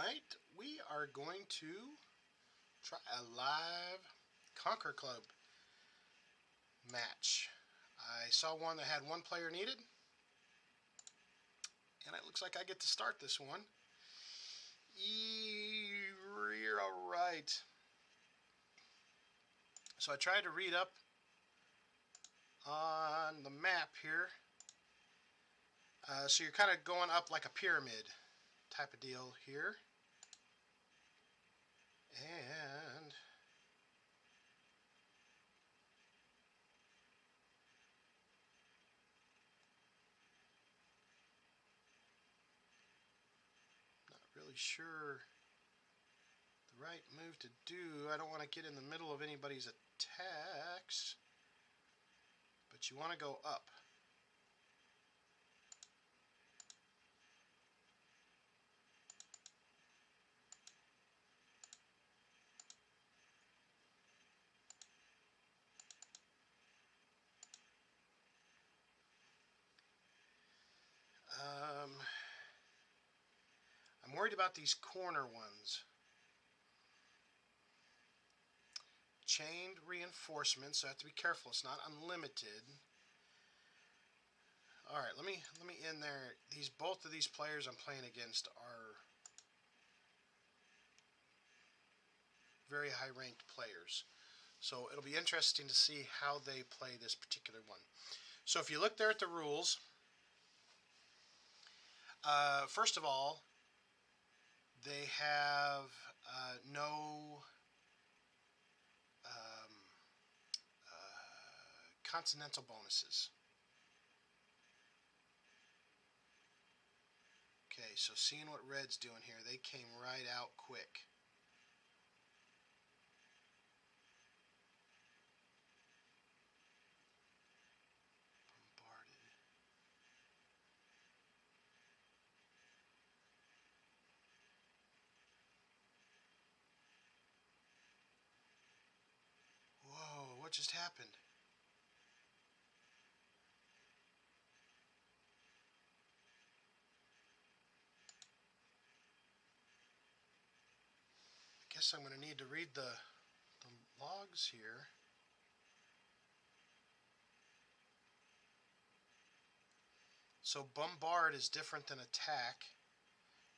tonight we are going to try a live Conquer Club match. I saw one that had one player needed, and it looks like I get to start this one. Alright. So I tried to read up on the map here. So you're kind of going up like a pyramid type of deal here. And not really sure the right move to do. I don't want to get in the middle of anybody's attacks, but you want to go up. I'm worried about these corner ones. Chained reinforcements, so I have to be careful. It's not unlimited. All right, let me end there. Both of these players I'm playing against are very high-ranked players, so it'll be interesting to see how they play this particular one. So if you look there at the rules, first of all, they have no continental bonuses. Okay, so seeing what Red's doing here, they came right out quick. Bombarded. Whoa, what just happened? I guess I'm going to need to read the logs here. So bombard is different than attack.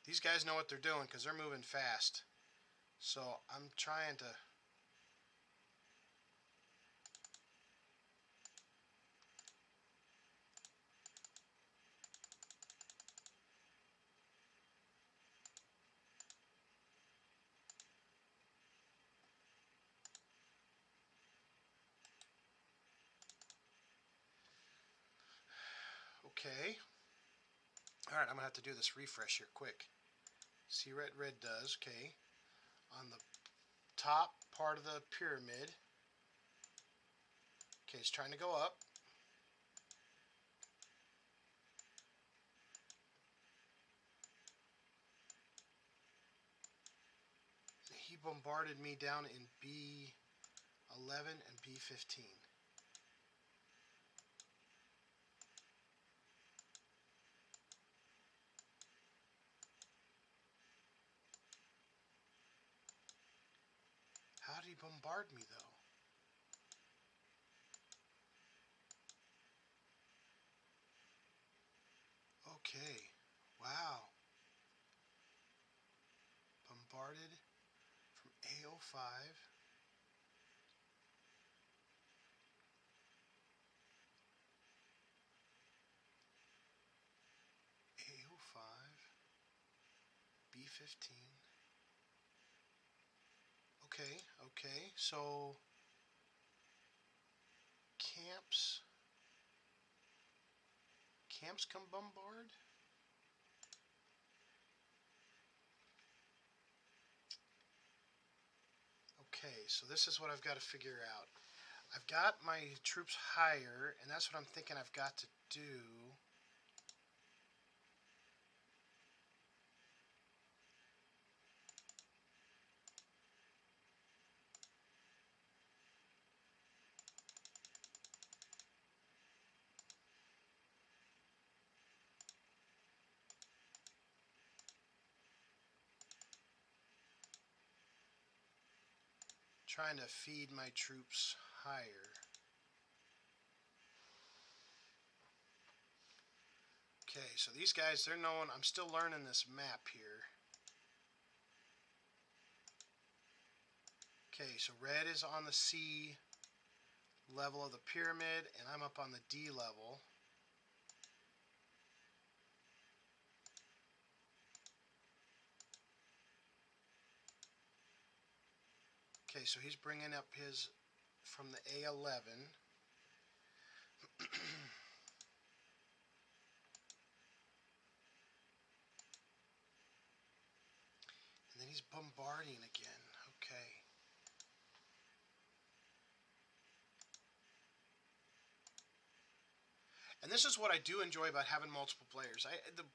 These guys know what they're doing because they're moving fast. So I'm trying to... Okay. Alright, I'm going to have to do this refresh here quick. See what red does. Okay. On the top part of the pyramid. Okay, it's trying to go up. He bombarded me down in B11 and B15. How did he bombard me, though? Okay. Wow. Bombarded from A05. A05. B15. Okay. So camps come bombard? Okay, so this is what I've got to figure out. I've got my troops higher, and that's what I'm thinking I've got to do. trying to feed my troops higher. Okay, so these guys, they're knowing, I'm still learning this map here. Okay, so red is on the C level of the pyramid, and I'm up on the D level. Okay, so he's bringing up his from the A11. And then he's bombarding again. Okay. And this is what I do enjoy about having multiple players.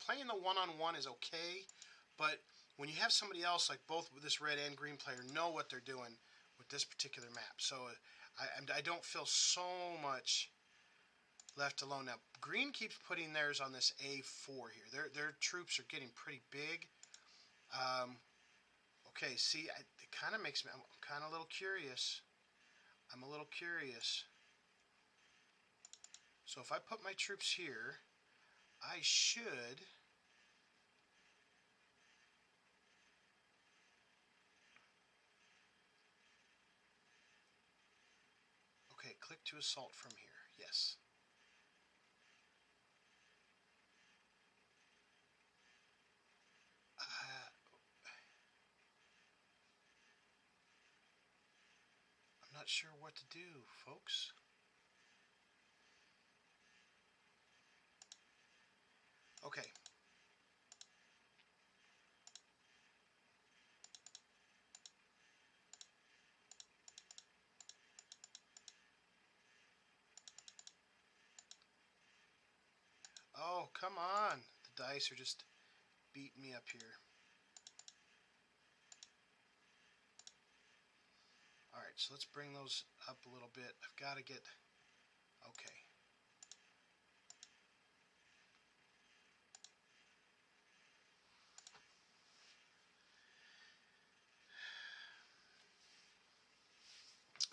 Playing the one-on-one is okay, but when you have somebody else, like both this red and green player, know what they're doing with this particular map. So I don't feel so much left alone. Now, green keeps putting theirs on this A4 here. Their troops are getting pretty big. Okay, see, it kind of makes me, I'm kind of a little curious. I'm a little curious. So if I put my troops here, I should... Okay, click to assault from here. Yes. I'm not sure what to do, folks. Okay. Oh, come on. The dice are just beating me up here. Alright, so let's bring those up a little bit. I've got to get... Okay.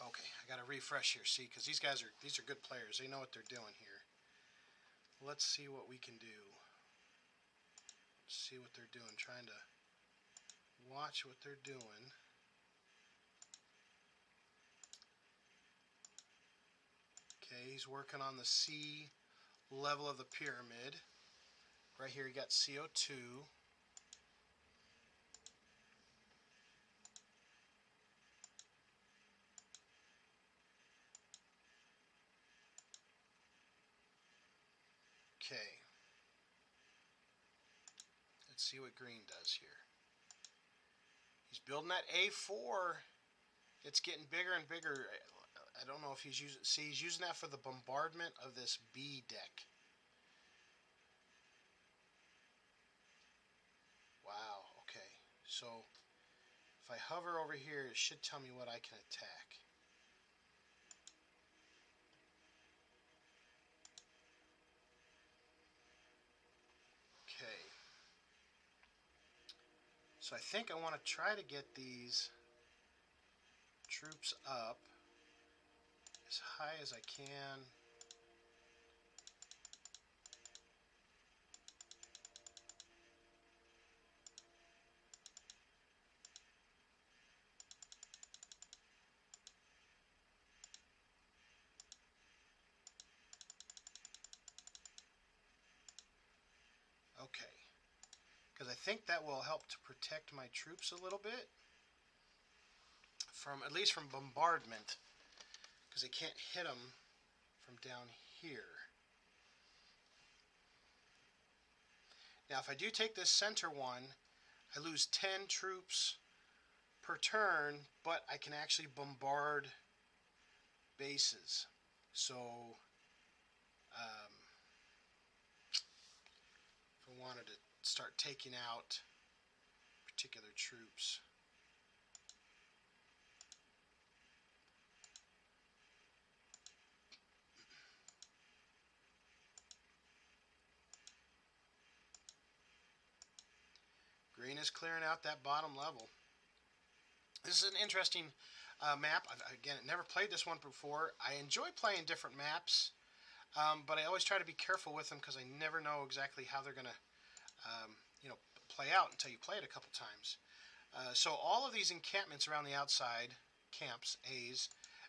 Okay, I got to refresh here, see, because these are good players. They know what they're doing here. Let's see what we can do. See what they're doing. Trying to watch what they're doing. Okay, he's working on the C level of the pyramid. Right here he got CO2. Okay. Let's see what green does here. He's building that A4. It's getting bigger and bigger. I don't know if he's using... See, he's using that for the bombardment of this B deck. Wow, okay. So, if I hover over here, it should tell me what I can attack. Okay. So I think I want to try to get these troops up as high as I can. Okay. Because I think that will help to protect my troops a little bit. From, at least from bombardment. Because they can't hit them from down here. Now if I do take this center one, I lose 10 troops per turn, but I can actually bombard bases. So if I wanted to start taking out particular troops. Green is clearing out that bottom level. This is an interesting map. Again, never played this one before. I enjoy playing different maps, but I always try to be careful with them because I never know exactly how they're gonna, you know, play out until you play it a couple times. So all of these encampments around the outside, camps, A's,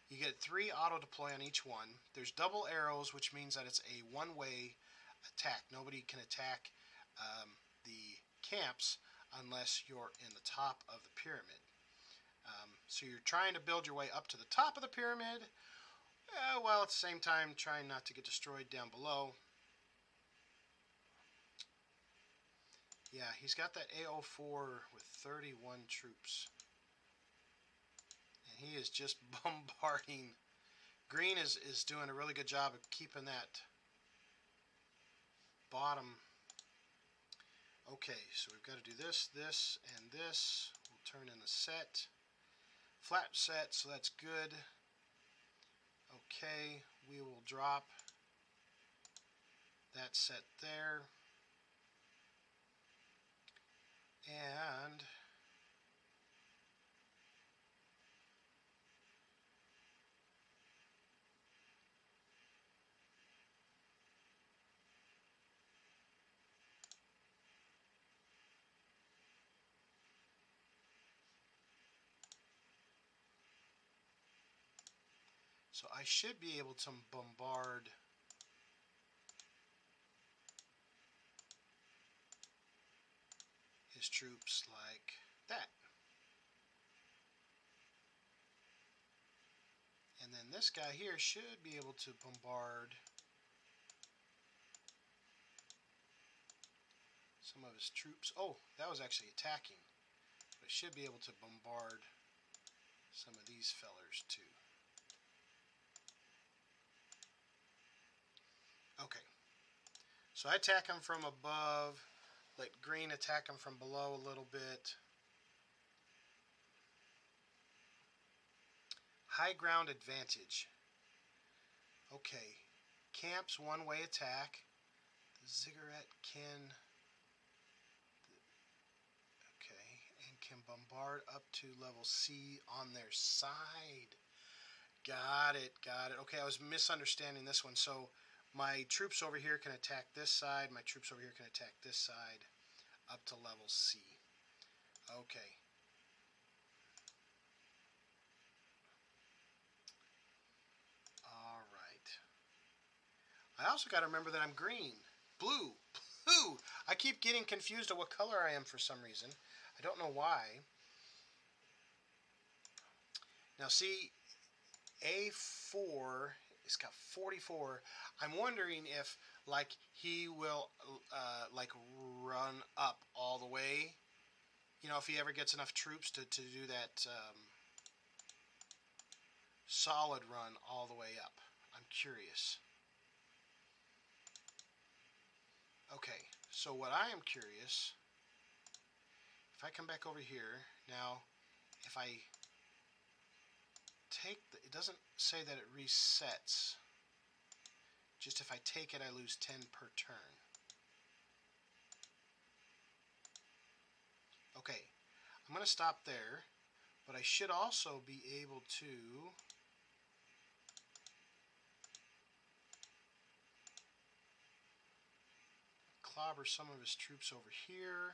you get 3 auto deploy on each one. There's double arrows, which means that it's a one-way attack. Nobody can attack the camps unless you're in the top of the pyramid. So you're trying to build your way up to the top of the pyramid, while at the same time trying not to get destroyed down below. Yeah, he's got that AO4 with 31 troops. And he is just bombarding. Green is doing a really good job of keeping that bottom. Okay, so we've got to do this, this, and this. We'll turn in the set. Flat set, so that's good. Okay, we will drop that set there. And so I should be able to bombard his troops like that. And then this guy here should be able to bombard some of his troops. Oh, that was actually attacking. But I should be able to bombard some of these fellers too. Okay. So I attack him from above. Let green attack him from below a little bit. High ground advantage. Okay. Camps one-way attack. The ziggurat can... Okay. And can bombard up to level C on their side. Got it. Got it. Okay, I was misunderstanding this one. So my troops over here can attack this side. My troops over here can attack this side up to level C. Okay. All right. I also got to remember that I'm green. Blue. Blue. I keep getting confused of what color I am for some reason. I don't know why. Now see, A4, it's got 44. I'm wondering if like he will like run up all the way. You know, if he ever gets enough troops to do that solid run all the way up. I'm curious. Okay, so what I am curious, if I come back over here, now if I take the, it doesn't say that it resets. Just if I take it, I lose 10 per turn. Okay, I'm going to stop there, but I should also be able to clobber some of his troops over here.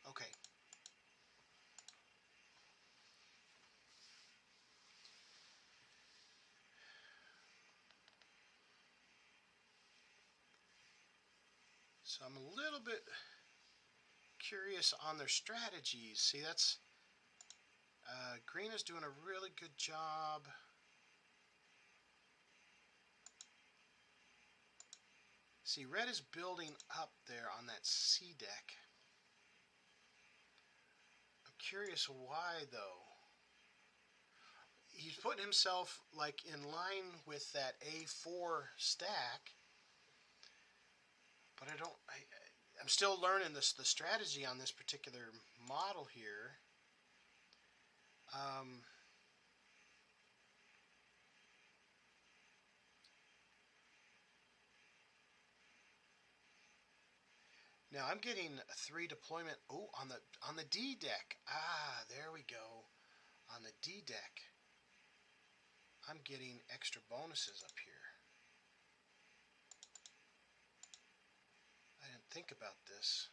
Okay. So I'm a little bit curious on their strategies. See, that's green is doing a really good job. See, red is building up there on that C deck. I'm curious why, though. He's putting himself like in line with that A4 stack, but I'm still learning the strategy on this particular model here. Now I'm getting 3 deployment. Oh, on the D deck. Ah, there we go. On the D deck, I'm getting extra bonuses up here. I didn't think about this.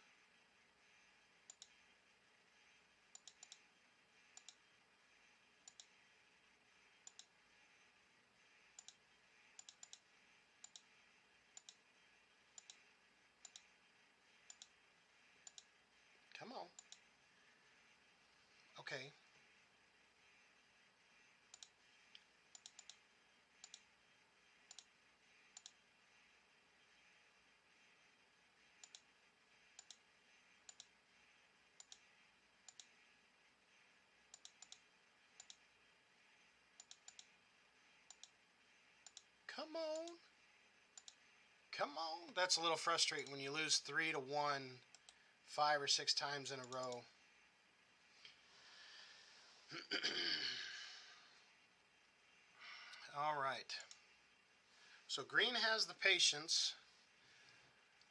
Come on. Okay. Come on. Come on. That's a little frustrating when you lose 3 to 1 5 or 6 times in a row. All right. So green has the patience.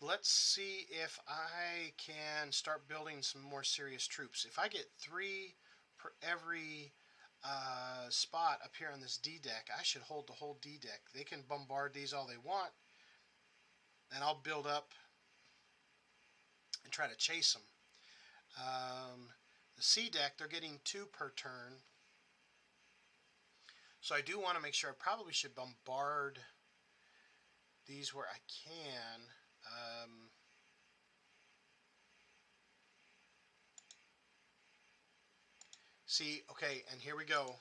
Let's see if I can start building some more serious troops. If I get 3 per every spot up here on this D deck, I should hold the whole D deck. They can bombard these all they want, and I'll build up and try to chase them. The C deck, they're getting 2 per turn. So I do want to make sure I probably should bombard these where I can. See, okay, and here we go.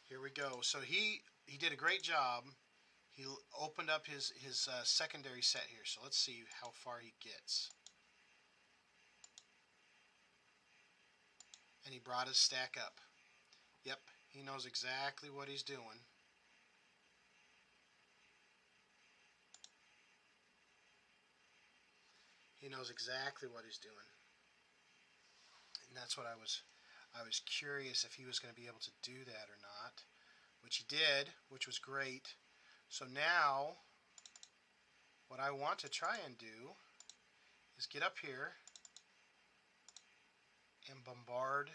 Here we go. So he did a great job. He opened up his secondary set here. So let's see how far he gets. And he brought his stack up. Yep, he knows exactly what he's doing. He knows exactly what he's doing. And that's what I was curious if he was going to be able to do that or not, which he did, which was great. So now what I want to try and do is get up here and bombard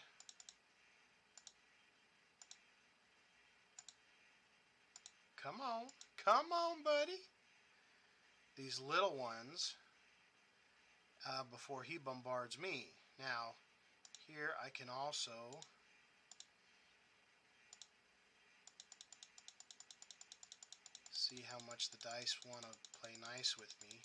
Come on. Come on, buddy. These little ones before he bombards me. Now, here I can also see how much the dice want to play nice with me.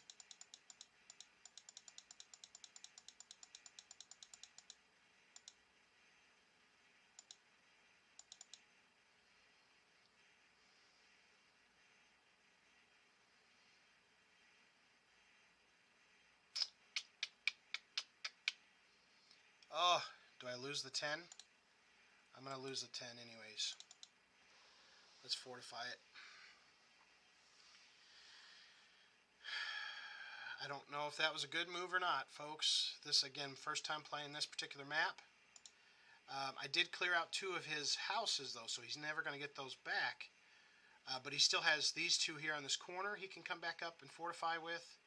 Oh, do I lose the 10? I'm going to lose the 10 anyways. Let's fortify it. I don't know if that was a good move or not, folks. This, again, first time playing this particular map. I did clear out 2 of his houses, though, so he's never going to get those back. But he still has these 2 here on this corner he can come back up and fortify with.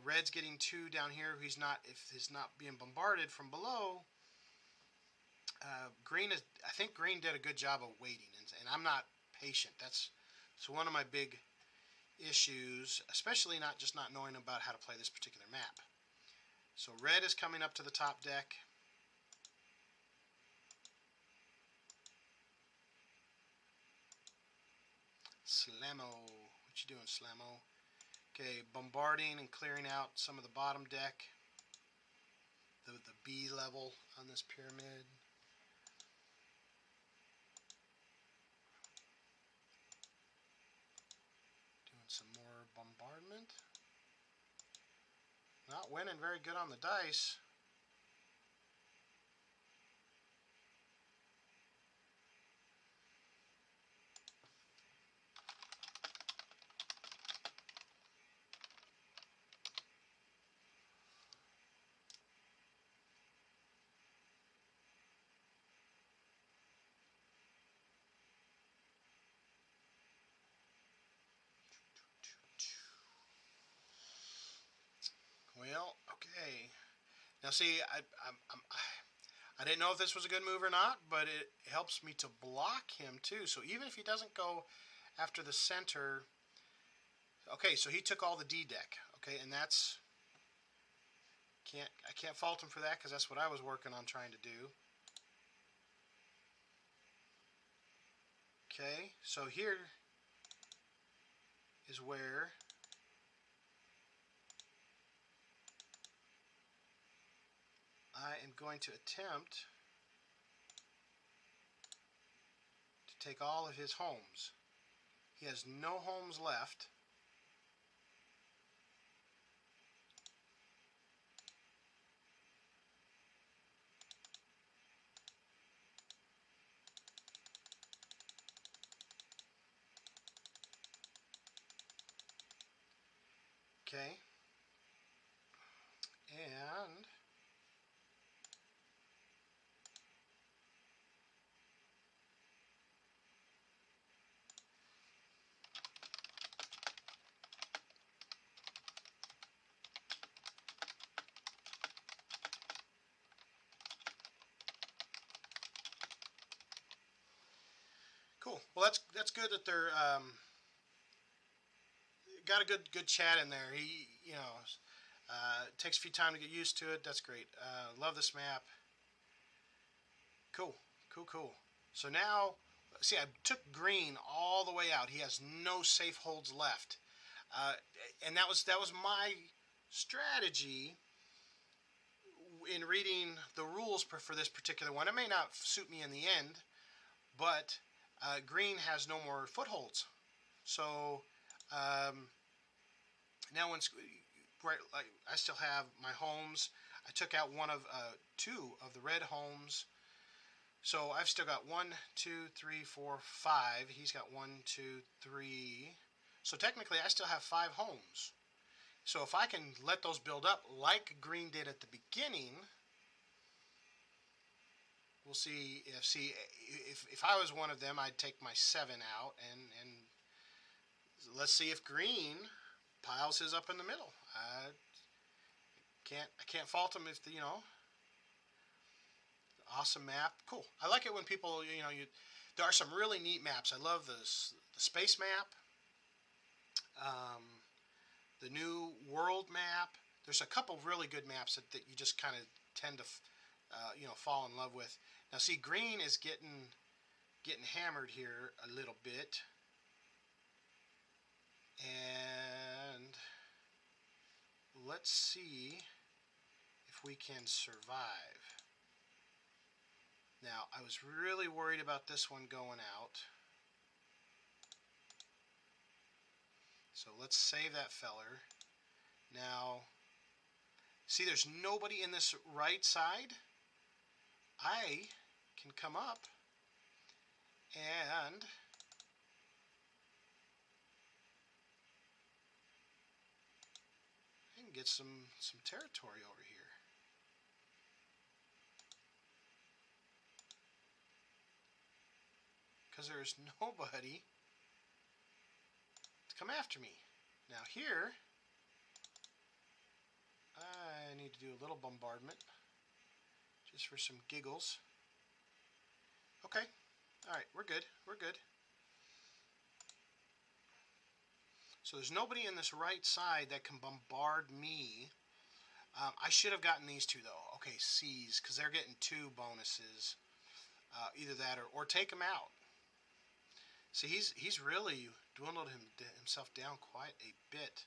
Red's getting 2 down here. If he's not being bombarded from below. Green is. I think Green did a good job of waiting, and I'm not patient. That's one of my big issues, especially not knowing about how to play this particular map. So Red is coming up to the top deck. Slammo, what you doing, Slammo? Okay, bombarding and clearing out some of the bottom deck, the B level on this pyramid. Doing some more bombardment. Not winning very good on the dice. Well, Okay. Now see, I didn't know if this was a good move or not, but it helps me to block him too. So even if he doesn't go after the center, okay, so he took all the D deck. Okay, and that's I can't fault him for that because that's what I was working on trying to do. Okay, so here is where I am going to attempt to take all of his homes. He has no homes left. Okay. And cool. Well, that's good that they're got a good chat in there. He, takes a few time to get used to it. That's great. Love this map. Cool, cool. So now, see, I took green all the way out. He has no safe holds left, uh, and that was my strategy in reading the rules for this particular one. It may not suit me in the end, but green has no more footholds. So um, now when right, like I still have my homes. I took out one of two of the red homes. So I've still got 1, 2, 3, 4, 5. He's got 1, 2, 3. So technically, I still have 5 homes. So if I can let those build up like green did at the beginning, we'll if I was one of them, I'd take my 7 out and let's see if green piles his up in the middle. I can't fault him if awesome map. Cool. I like it when people there are some really neat maps. I love the space map, um, the new world map. There's a couple of really good maps that you just kind of tend to fall in love with. Now see, green is getting hammered here a little bit, and let's see if we can survive. Now, I was really worried about this one going out. So let's save that feller. Now, see, there's nobody in this right side. I can come up and I can get some territory over here. Because there's nobody to come after me. Now here, I need to do a little bombardment just for some giggles. Okay, alright, we're good. So there's nobody in this right side that can bombard me. I should have gotten these two though. Okay, C's, because they're getting 2 bonuses. Either that or take him out. See, he's really dwindled himself down quite a bit.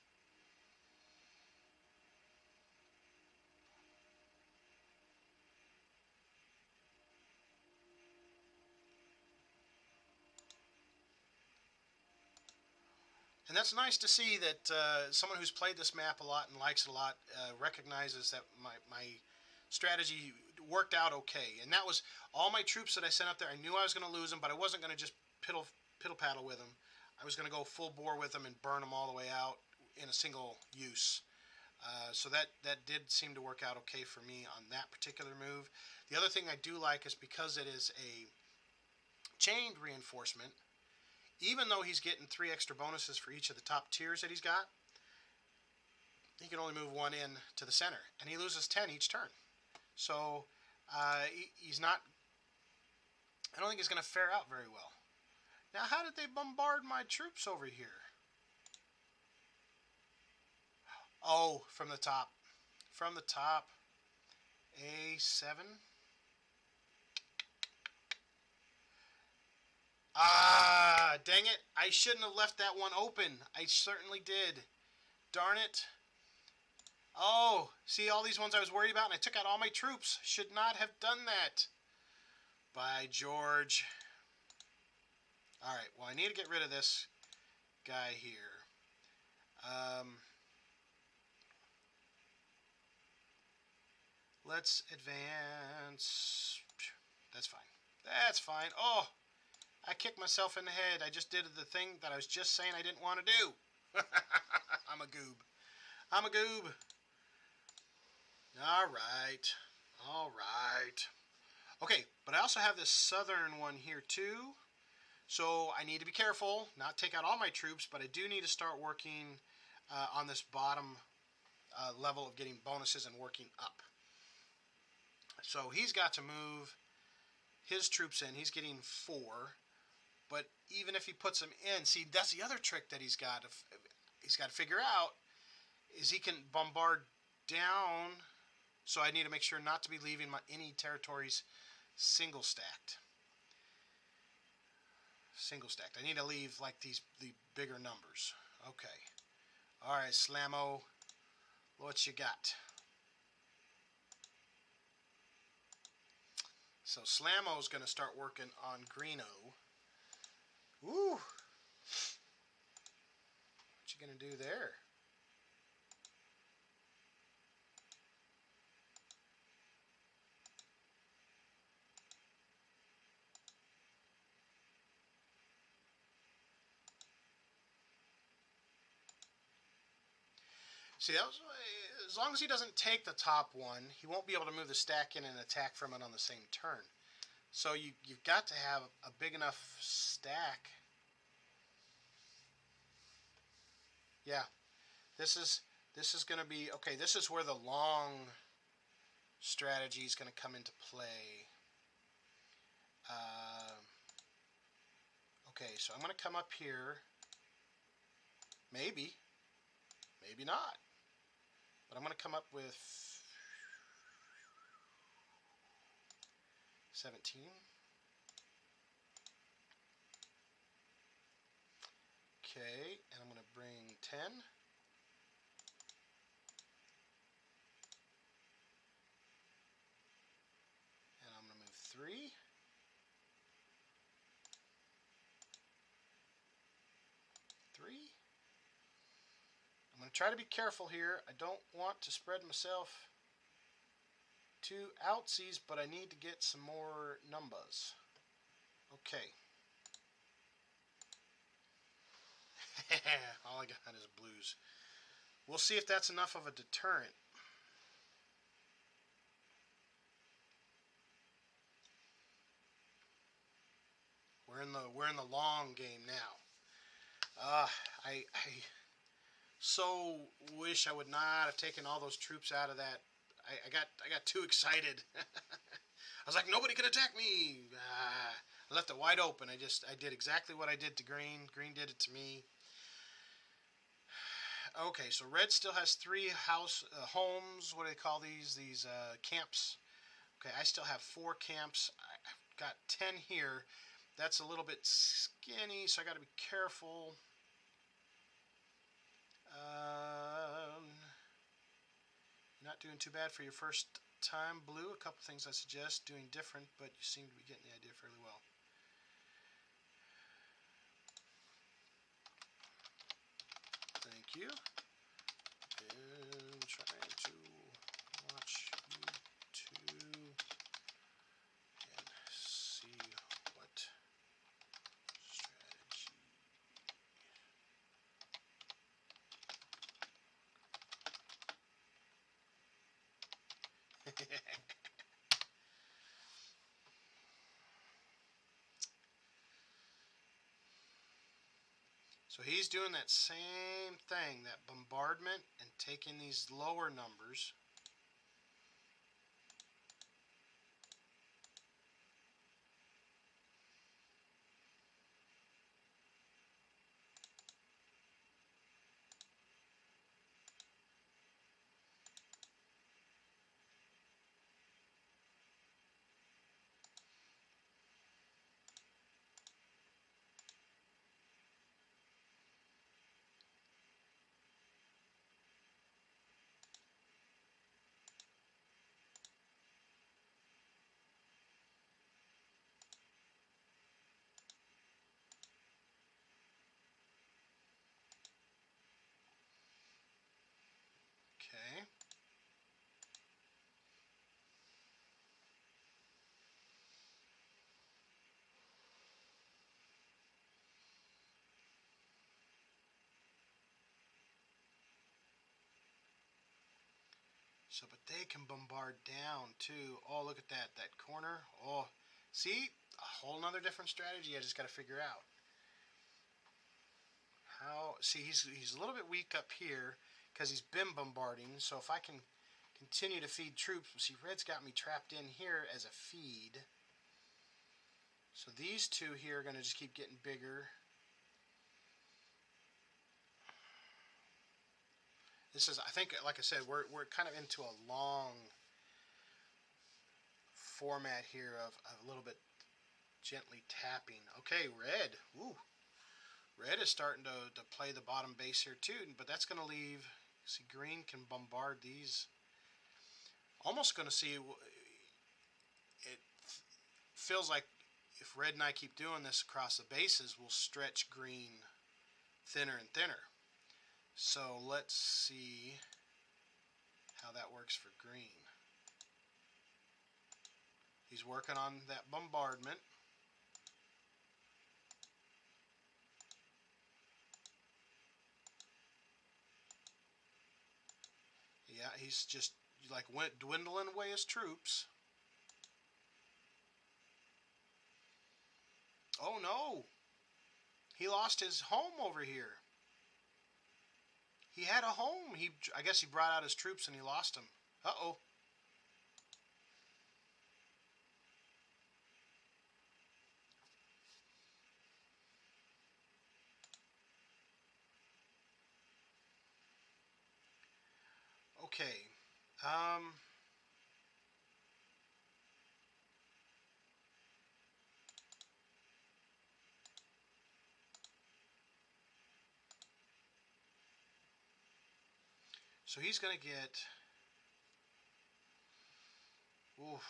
And that's nice to see that someone who's played this map a lot and likes it a lot recognizes that my strategy worked out okay. And that was all my troops that I sent up there. I knew I was going to lose them, but I wasn't going to just piddle paddle with them. I was going to go full bore with them and burn them all the way out in a single use. So that did seem to work out okay for me on that particular move. The other thing I do like is because it is a chained reinforcement, even though he's getting 3 extra bonuses for each of the top tiers that he's got, he can only move one in to the center, and he loses 10 each turn. So he's not. I don't think he's going to fare out very well. Now, how did they bombard my troops over here? Oh, from the top. From the top. A7. Ah, dang it. I shouldn't have left that one open. I certainly did. Darn it. Oh, see all these ones I was worried about, and I took out all my troops. Should not have done that. By George. Alright, well, I need to get rid of this guy here. Let's advance. That's fine. That's fine. Oh, I kicked myself in the head. I just did the thing that I was just saying I didn't want to do. I'm a goob. I'm a goob. Alright. Alright. Okay, but I also have this southern one here too. So I need to be careful, not take out all my troops, but I do need to start working on this bottom level of getting bonuses and working up. So he's got to move his troops in. He's getting 4. But even if he puts them in, see, that's the other trick that he's got to figure out, is he can bombard down. So I need to make sure not to be leaving any territories single stacked. Single stacked. I need to leave like the bigger numbers. Okay. All right, Slammo, what you got? So Slammo's going to start working on Greeno. Woo! What you going to do there? See, as long as he doesn't take the top one, he won't be able to move the stack in and attack from it on the same turn. So you've got to have a big enough stack. Yeah, this is going to be okay. This is where the long strategy is going to come into play. Okay, so I'm going to come up here. Maybe not. But I'm going to come up with 17. Okay, and I'm going to bring 10. And I'm going to move 3. 3. I'm going to try to be careful here. I don't want to spread myself too outsies, but I need to get some more numbers. Okay. All I got is blues. We'll see if that's enough of a deterrent. We're in the long game now. I so wish I would not have taken all those troops out of that. I got too excited. I was like, nobody can attack me. I left it wide open. I did exactly what I did to green. Green did it to me. Okay, so red still has 3 homes. What do they call these? These camps. Okay, I still have 4 camps. I've got 10 here. That's a little bit skinny, so I got to be careful. Not doing too bad for your first time, Blue. A couple things I suggest doing different, but you seem to be getting the idea fairly well. Thank you. And trying to watch you 2 and see what strategy. So So he's doing that same thing, that bombardment, and taking these lower numbers. Okay. So, but they can bombard down too. Oh, look at that. That corner. Oh, see? A whole nother different strategy I just got to figure out. How? See, he's a little bit weak up here because he's been bombarding. So if I can continue to feed troops, see, Red's got me trapped in here as a feed. So these two here are going to just keep getting bigger. This is, I think, like I said, we're kind of into a long format here of a little bit gently tapping. Okay, Red. Ooh. Red is starting to play the bottom base here too, but that's going to leave. See, Green can bombard these. Almost going to see. It feels like if Red and I keep doing this across the bases, we'll stretch Green thinner and thinner. So let's see how that works for Green. He's working on that bombardment. Yeah, he's just like went dwindling away his troops. Oh no! He lost his home over here. He had a home. I guess he brought out his troops and he lost them. Uh-oh. Okay. Um, so he's going to get... Oof.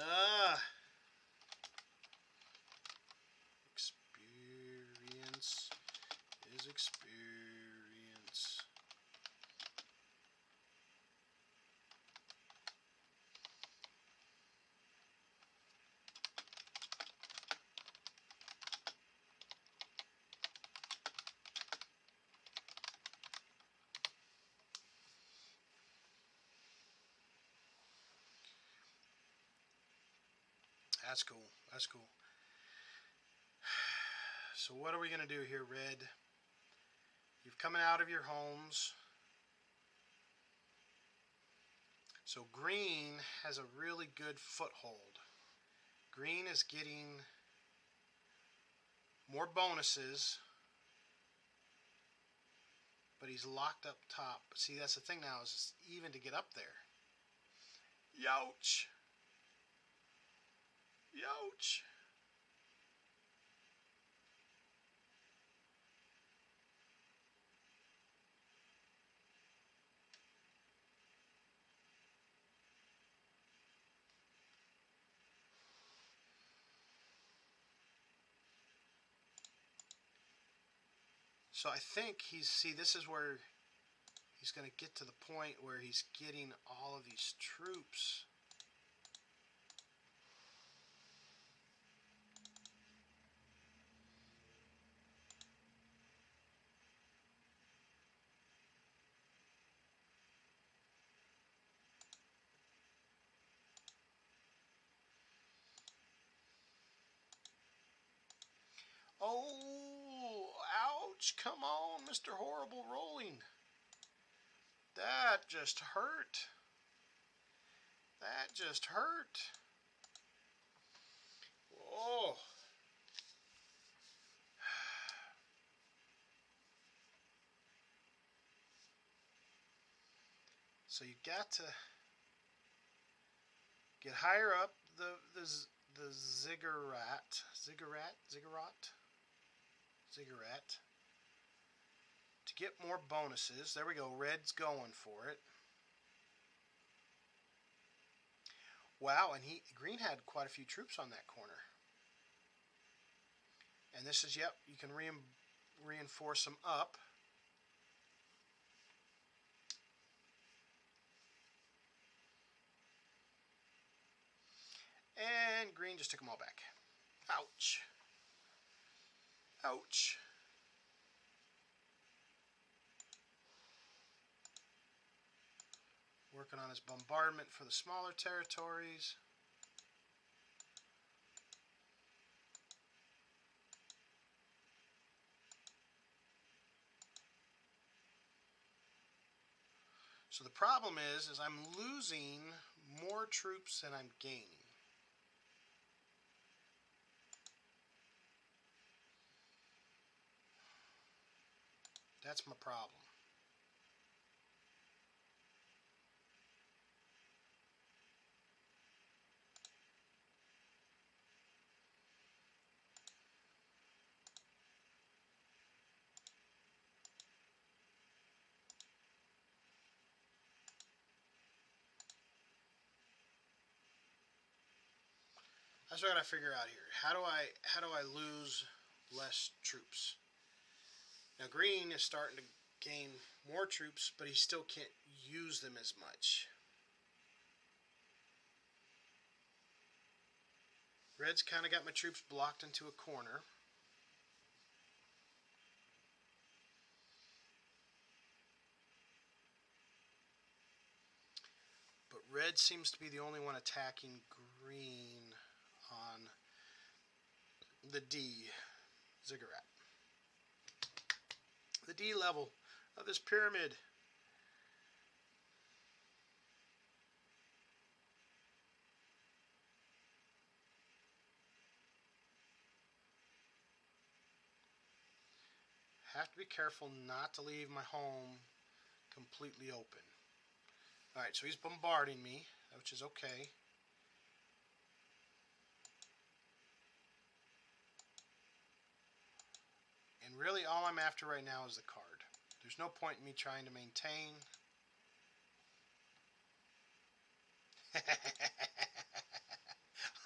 Ah, experience is experience. That's cool. That's cool. So what are we going to do here, Red? You're coming out of your homes. So Green has a really good foothold. Green is getting more bonuses, but he's locked up top. See, that's the thing now, is even to get up there. Youch! Youch! So I think see, this is where he's going to get to the point where he's getting all of these troops. Oh, ouch. Come on, Mr. Horrible Rolling. That just hurt. That just hurt. Oh. So you got to get higher up the ziggurat to get more bonuses. There we go. Red's going for it. Wow, and green had quite a few troops on that corner. And this is, yep, you can reinforce them up. And green just took them all back. Ouch. Ouch. Working on his bombardment for the smaller territories. So the problem is I'm losing more troops than I'm gaining. That's my problem. That's what I gotta figure out here. How do I lose less troops? Now green is starting to gain more troops, but he still can't use them as much. Red's kind of got my troops blocked into a corner. But red seems to be the only one attacking green on the D ziggurat. The D level of this pyramid. Have to be careful not to leave my home completely open. Alright, so he's bombarding me, which is okay. And really all I'm after right now is the card. There's no point in me trying to maintain.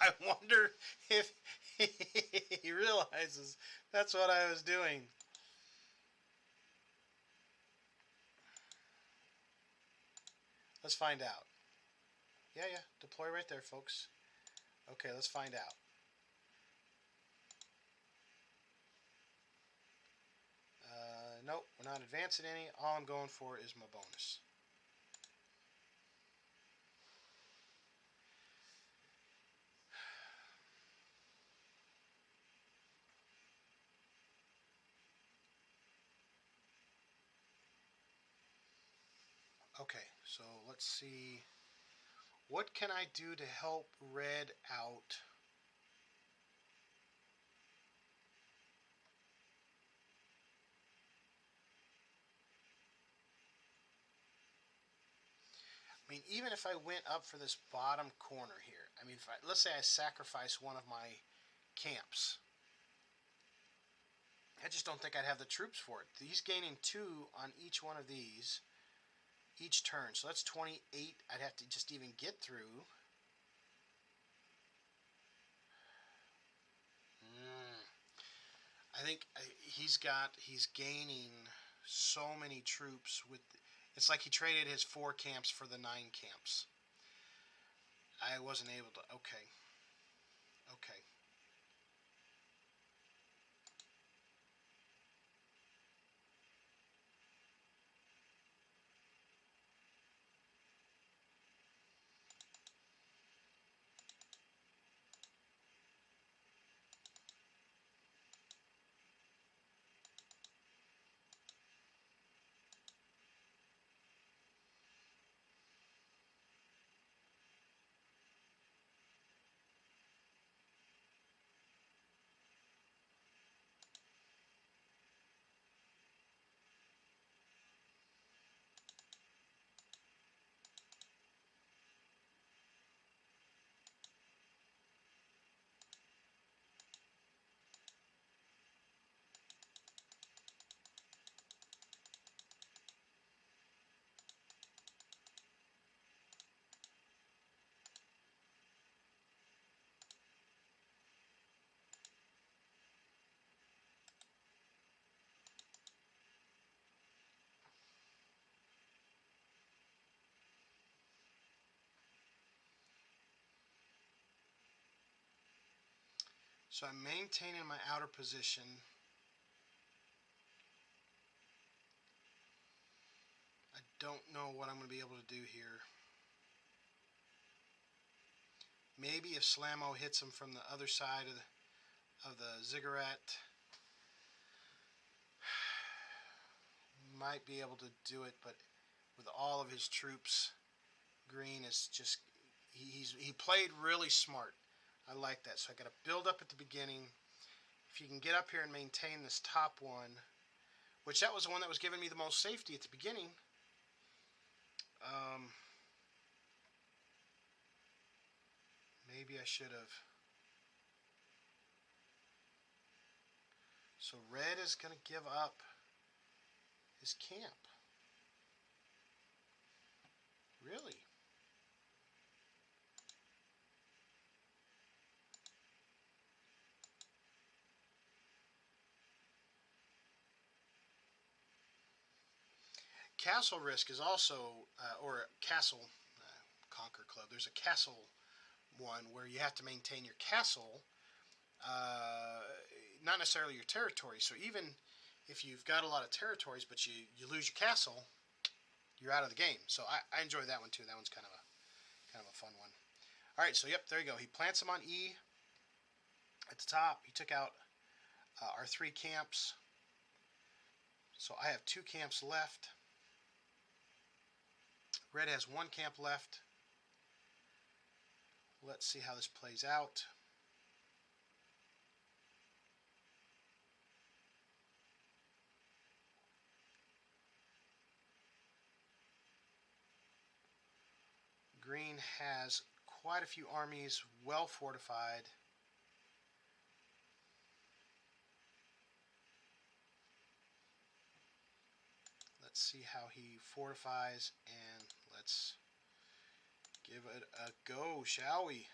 I wonder if he realizes that's what I was doing. Let's find out. Yeah, deploy right there, folks. Okay, let's find out. Nope, we're not advancing any. All I'm going for is my bonus. Okay, so let's see. What can I do to help red out? I mean, even if I went up for this bottom corner here, I mean, let's say I sacrifice one of my camps. I just don't think I'd have the troops for it. He's gaining 2 on each one of these each turn. So that's 28 I'd have to just even get through. I think he's gaining so many troops with. It's like he traded his 4 camps for the 9 camps. I wasn't able to. Okay. So I'm maintaining my outer position. I don't know what I'm going to be able to do here. Maybe if Slamo hits him from the other side of the ziggurat, might be able to do it, but with all of his troops, Green is just, he played really smart. I like that. So I got to build up at the beginning. If you can get up here and maintain this top one, which that was the one that was giving me the most safety at the beginning. Maybe I should have. So red is going to give up his camp. Really? Castle Risk is also, or Castle Conquer Club. There's a castle one where you have to maintain your castle, not necessarily your territory. So even if you've got a lot of territories, but you lose your castle, you're out of the game. So I enjoy that one too. That one's kind of a fun one. All right, so yep, there you go. He plants them on E at the top. He took out our 3 camps. So I have 2 camps left. Red has 1 camp left. Let's see how this plays out. Green has quite a few armies well fortified. Let's see how he fortifies, and let's give it a go, shall we?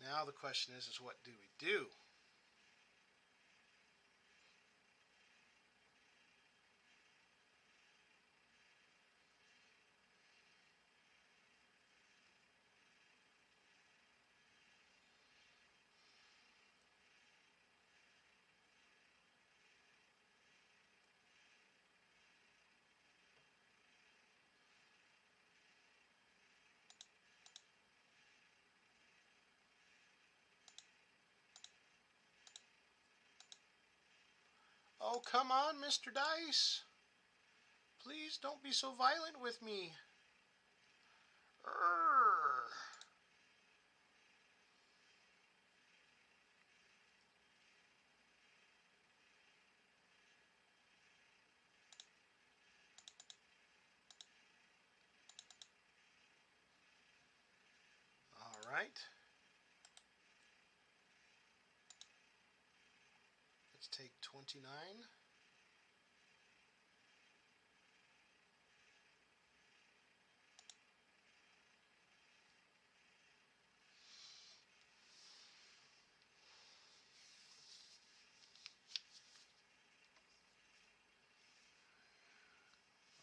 Now the question is what do we do? Oh, come on, Mr. Dice. Please don't be so violent with me. Urgh. All right. Let's take 29.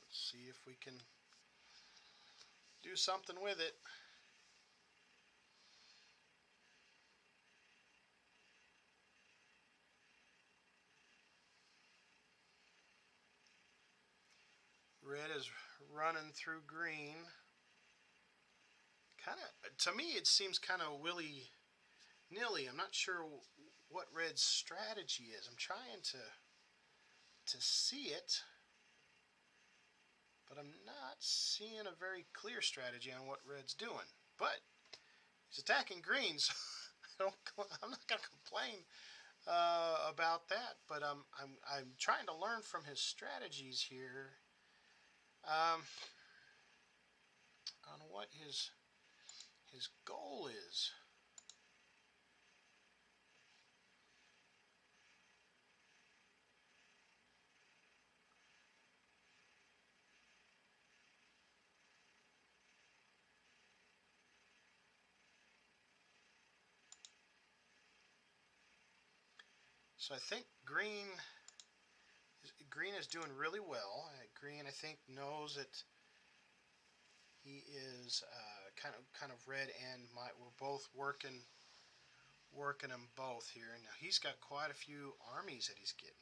Let's see if we can do something with it. Red is running through green. Kind of, to me, it seems kind of willy-nilly. I'm not sure what Red's strategy is. I'm trying to see it, but I'm not seeing a very clear strategy on what Red's doing. But he's attacking green, so I'm not going to complain about that. But I'm trying to learn from his strategies here. On what his goal is. So I think green is doing really well. Green, I think, knows that he is kind of red and we're both working working them both here. Now he's got quite a few armies that he's getting.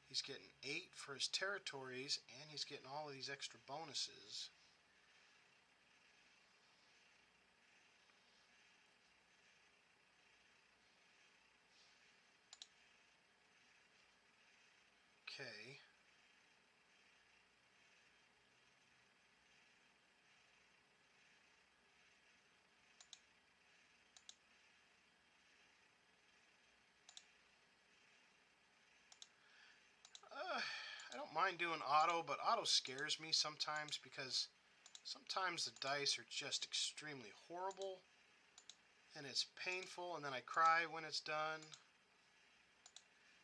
He's getting 8 for his territories, and he's getting all of these extra bonuses. Okay. I don't mind doing auto, but auto scares me sometimes because sometimes the dice are just extremely horrible and it's painful, and then I cry when it's done.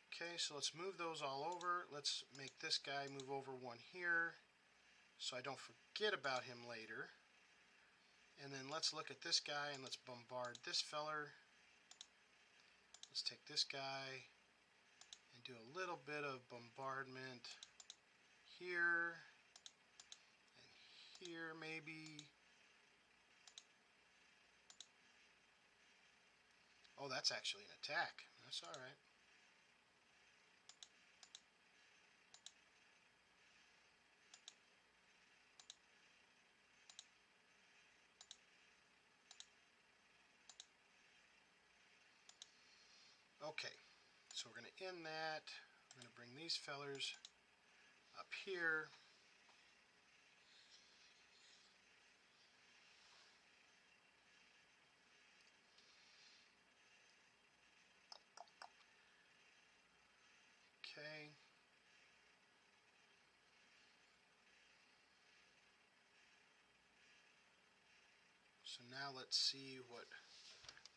Okay, so let's move those all over. Let's make this guy move over one here so I don't forget about him later. And then let's look at this guy and let's bombard this feller. Let's take this guy and do a little bit of bombardment here and here maybe. Oh, that's actually an attack. That's all right. Okay, so we're going to end that. I'm going to bring these fellers up here. Okay. So now let's see what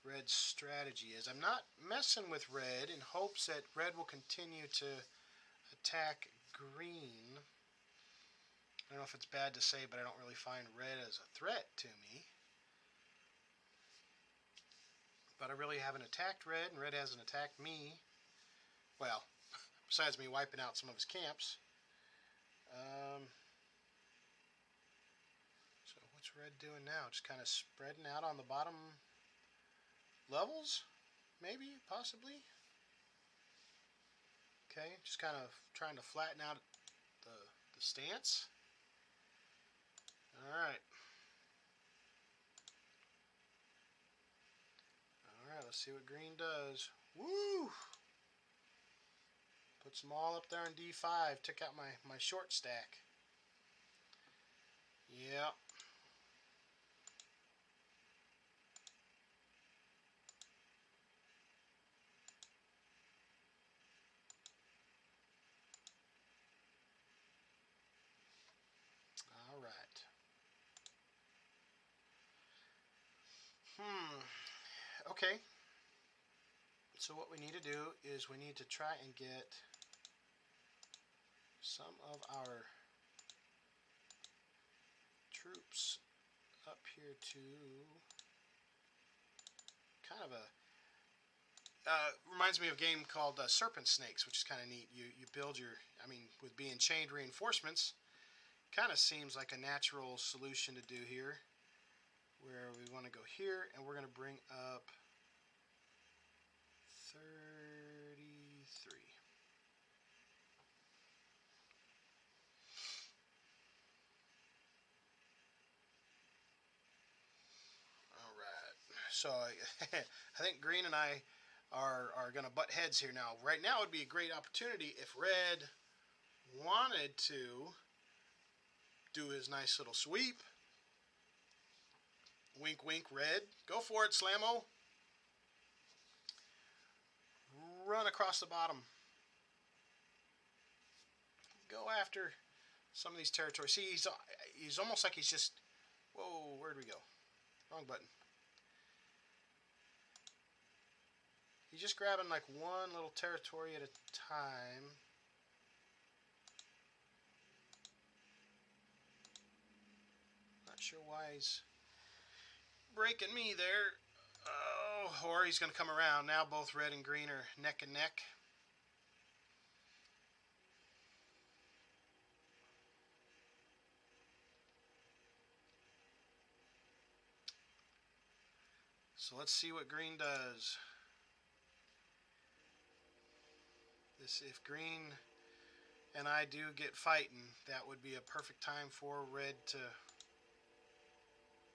Red's strategy is. I'm not messing with Red in hopes that Red will continue to attack Green. I don't know if it's bad to say, but I don't really find Red as a threat to me. But I really haven't attacked Red, and Red hasn't attacked me. Well, besides me wiping out some of his camps. So what's Red doing now? Just kind of spreading out on the bottom levels? Maybe, possibly. Okay, just kind of trying to flatten out the stance. Alright. Alright, let's see what Green does. Woo! Puts them all up there on D5. Took out my short stack. Yep. Alright. Okay. So what we need to do is we need to try and get some of our troops up here to kind of a reminds me of a game called Serpent Snakes, which is kind of neat. You build your, I mean, with being chained reinforcements, kind of seems like a natural solution to do here, where we want to go here and we're going to bring up 33. All right. So I think Green and I are going to butt heads here now. Right now would be a great opportunity if Red wanted to do his nice little sweep. Wink, wink, Red. Go for it, Slammo. Run across the bottom. Go after some of these territories. See, he's almost like he's just... Whoa, where'd we go? Wrong button. He's just grabbing like one little territory at a time. Not sure why he's breaking me there. Oh, or he's going to come around. Now both Red and Green are neck and neck. So let's see what Green does. if green and I do get fighting, that would be a perfect time for red to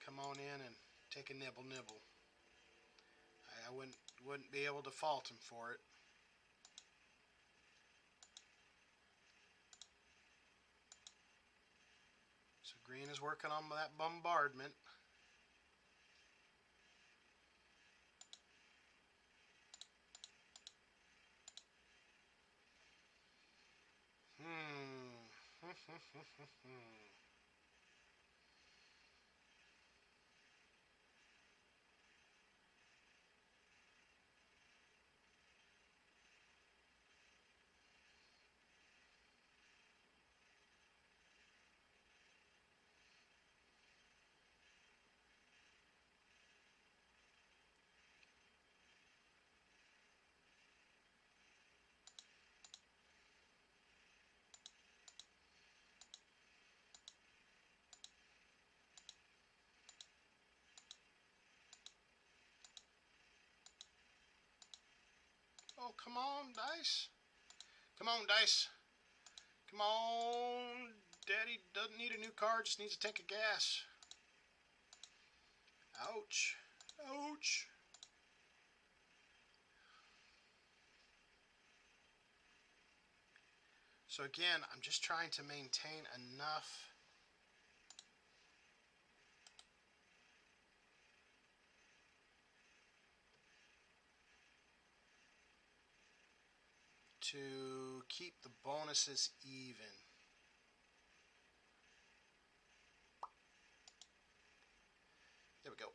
come on in and take a nibble. I wouldn't be able to fault him for it. So green is working on that bombardment. Oh, come on, dice. Come on, dice. Come on. Daddy doesn't need a new car, just needs a tank of gas. Ouch. Ouch. So again, I'm just trying to maintain enough to keep the bonuses even. There we go.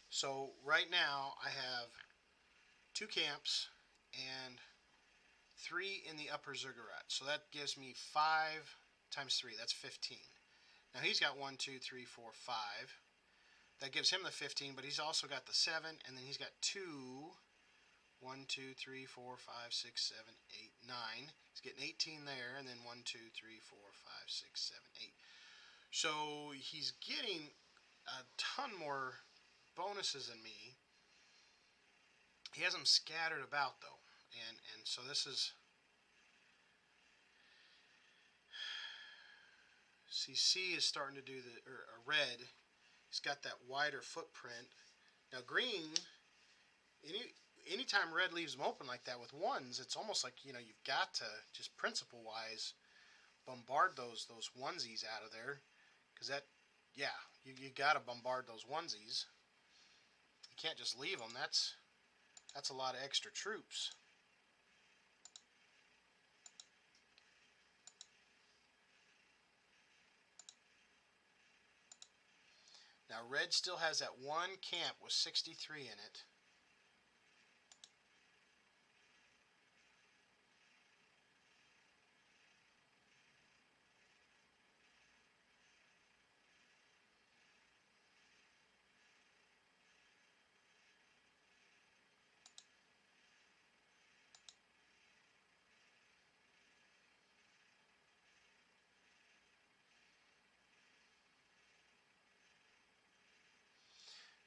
So right now I have 2 camps and 3 in the upper ziggurat. So that gives me 5 times 3. That's 15. Now he's got 1, 2, 3, 4, 5. That gives him the 15, but he's also got the 7, and then he's got 2. 1, 2, 3, 4, 5, 6, 7, 8, 9. He's getting 18 there, and then 1, 2, 3, 4, 5, 6, 7, 8. So he's getting a ton more bonuses than me. He has them scattered about though, and so this is. See, C is starting to do the red. He's got that wider footprint. Now green, anytime red leaves them open like that with ones, it's almost like you've got to just principle wise bombard those onesies out of there, because you got to bombard those onesies. You can't just leave them. That's a lot of extra troops. Now red still has that one camp with 63 in it.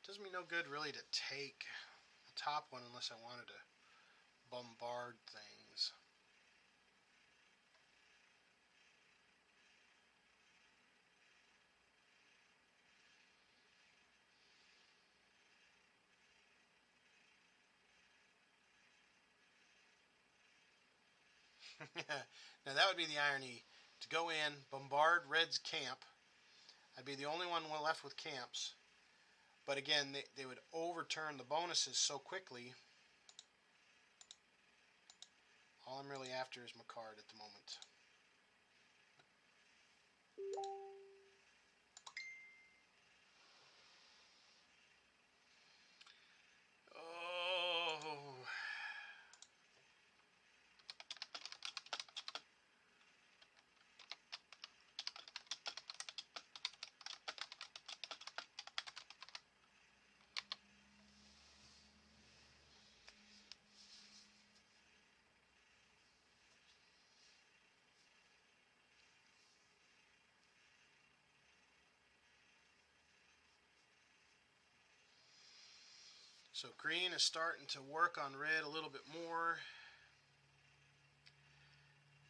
Does me no good really to take the top one unless I wanted to bombard things. Now that would be the irony. To go in, bombard red's camp. I'd be the only one left with camps. But again, they would overturn the bonuses so quickly. All I'm really after is my card at the moment. Oh. So green is starting to work on red a little bit more.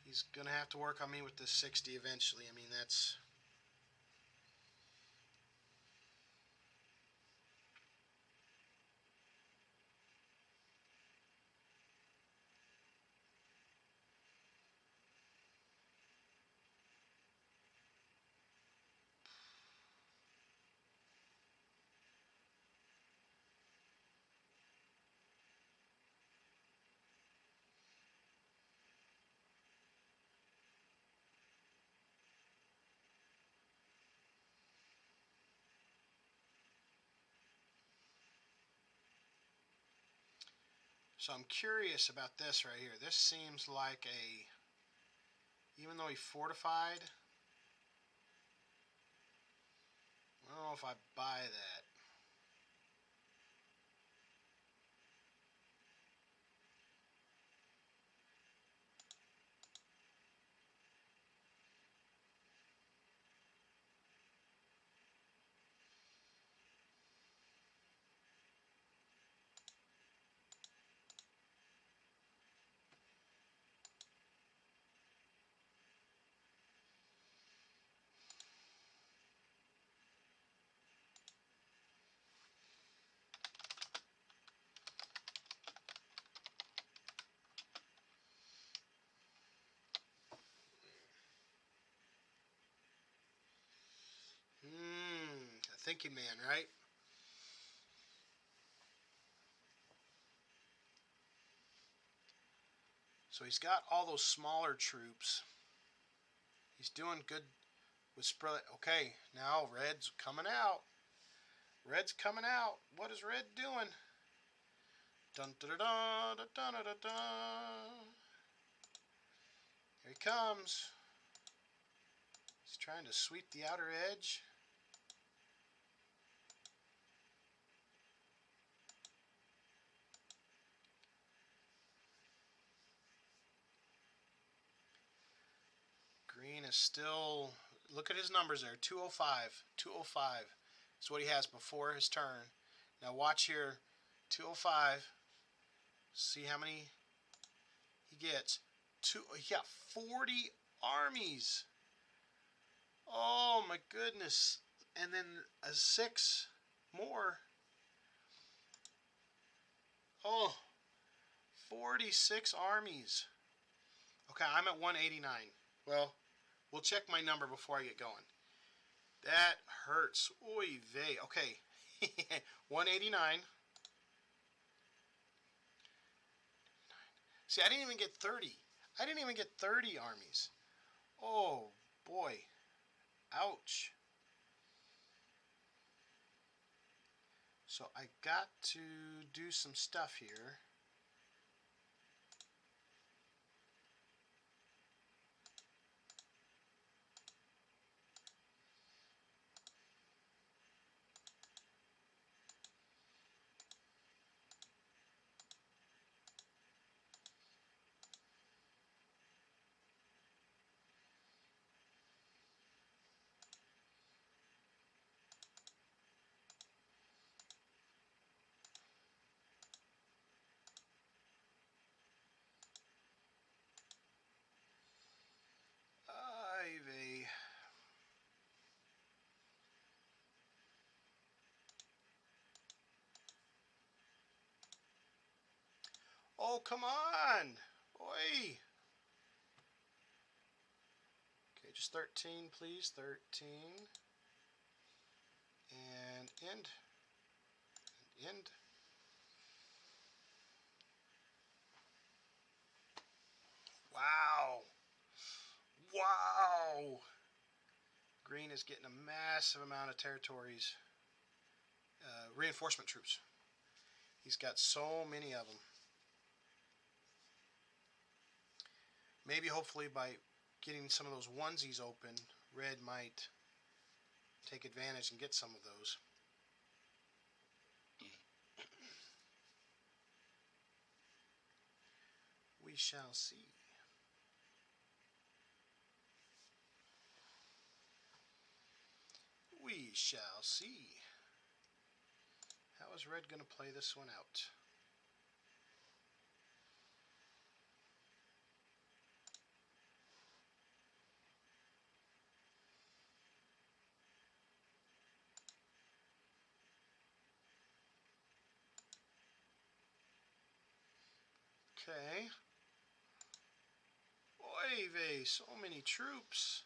He's going to have to work on me with this 60 eventually. I mean, that's... So I'm curious about this right here. This seems like a... Even though he fortified, I don't know if I buy that. A thinking man, right? So he's got all those smaller troops. He's doing good with spread. Okay, now red's coming out. Red's coming out. What is red doing? Dun da da da da da da da. Here he comes. He's trying to sweep the outer edge. Green is still... Look at his numbers there. 205. 205 is what he has before his turn. Now watch here. 205. See how many he gets. He got 40 armies. Oh my goodness. And then a 6 more. Oh, 46 armies. Okay, I'm at 189. Well, we'll check my number before I get going. That hurts. Oy vey. Okay. 189. See, I didn't even get 30. I didn't even get 30 armies. Oh, boy. Ouch. So I got to do some stuff here. Ivy. Oh, come on. Oi. Okay, just 13, please. 13. And end. And end. Wow. Wow. Green is getting a massive amount of territories. Reinforcement troops. He's got so many of them. Maybe hopefully by getting some of those onesies open, red might take advantage and get some of those. We shall see. We shall see. How is red going to play this one out? Okay. Oy vey, so many troops.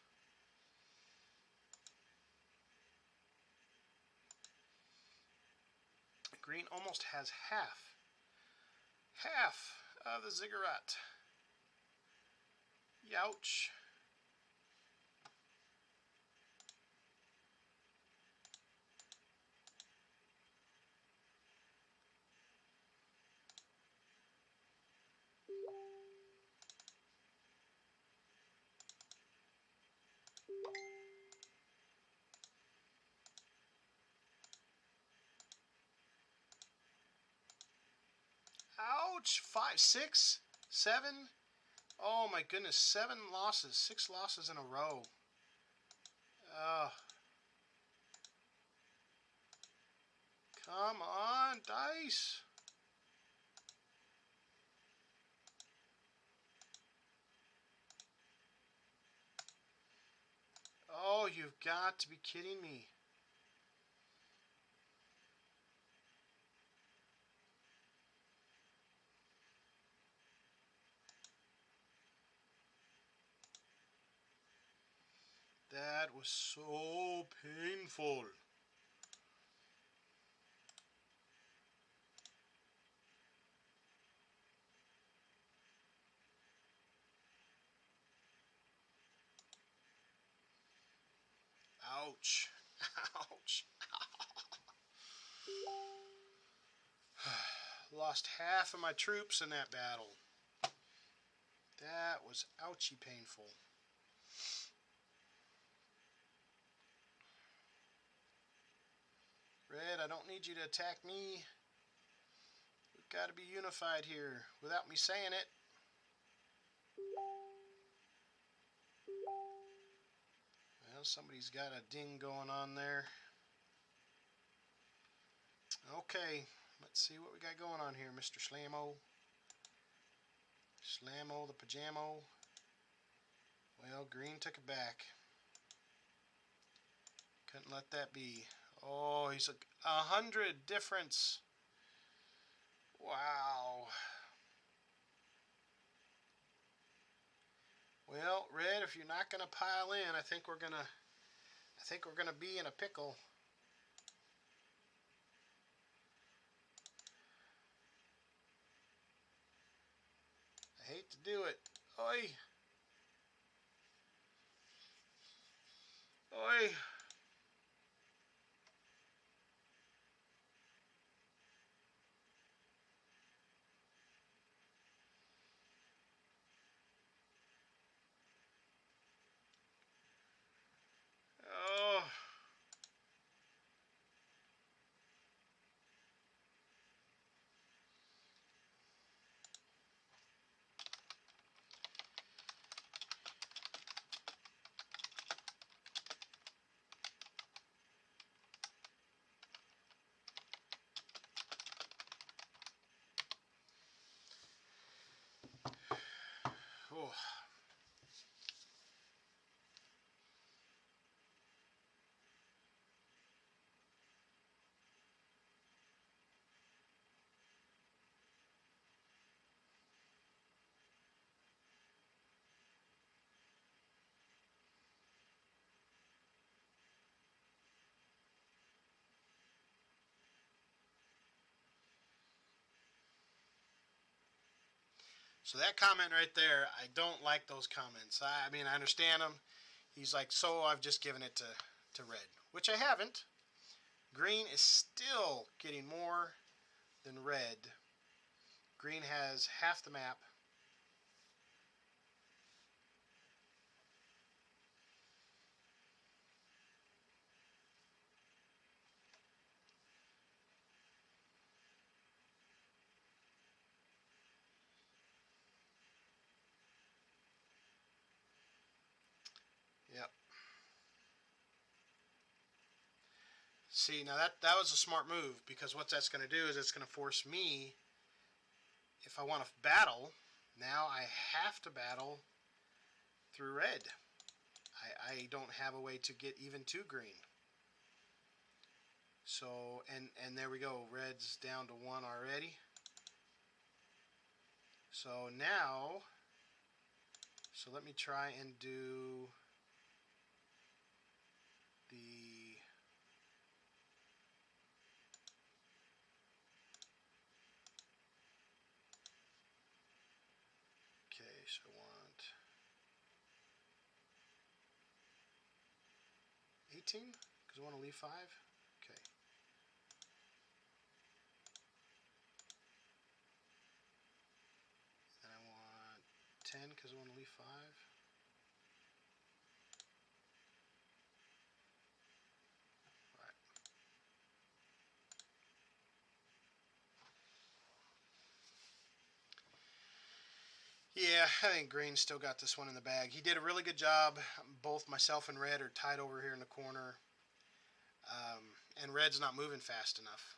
Green almost has half of the ziggurat. Youch. Ouch. 5, 6, 7. Oh my goodness, 7 losses, 6 losses in a row. Come on, dice. Oh, you've got to be kidding me. That was so painful. Ouch. Ouch. Lost half of my troops in that battle. That was ouchy painful. Red, I don't need you to attack me. We've got to be unified here without me saying it. Well, somebody's got a ding going on there. Okay, let's see what we got going on here, Mr. Slammo. Slammo the pajamo. Well, green took it back. Couldn't let that be. Oh, he's 100 difference. Wow. Well, red, if you're not going to pile in, I think we're going to be in a pickle. I hate to do it. Oi. Oi. Oh. Oh. So that comment right there, I don't like those comments. I mean, I understand them. He's like, so I've just given it to red, which I haven't. Green is still getting more than red. Green has half the map. Yep. See, now that was a smart move, because what that's going to do is it's going to force me, if I want to battle, now I have to battle through red. I don't have a way to get even to green. So, and there we go. Red's down to 1 already. So now, so let me try and do the okay, so I want 18 because I want to leave 5. Okay. Then I want 10 because I want to leave 5. Right. Yeah, I think green still got this one in the bag. He did a really good job. Both myself and red are tied over here in the corner. And red's not moving fast enough.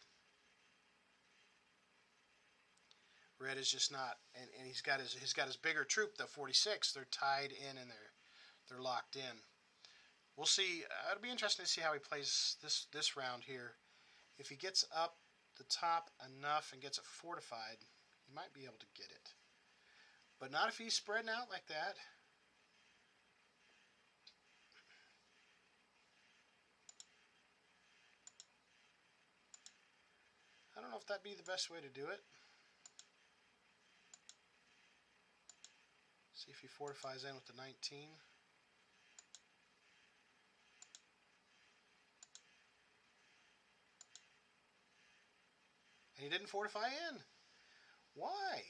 Red is just not, and he's got his bigger troop, the 46. They're tied in and they're locked in. We'll see. It'll be interesting to see how he plays this round here. If he gets up the top enough and gets it fortified, he might be able to get it. But not if he's spreading out like that. I don't know if that'd be the best way to do it. See if he fortifies in with the 19. And he didn't fortify in. Why?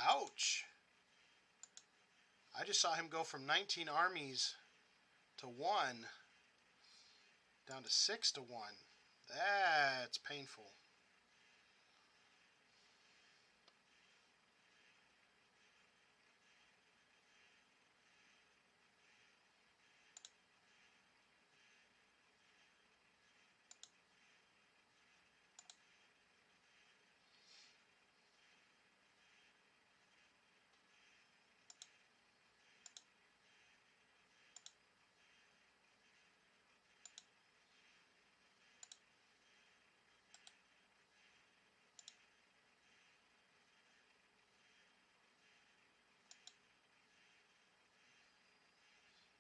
Ouch. I just saw him go from 19 armies to 1 down to 6 to 1. That's painful.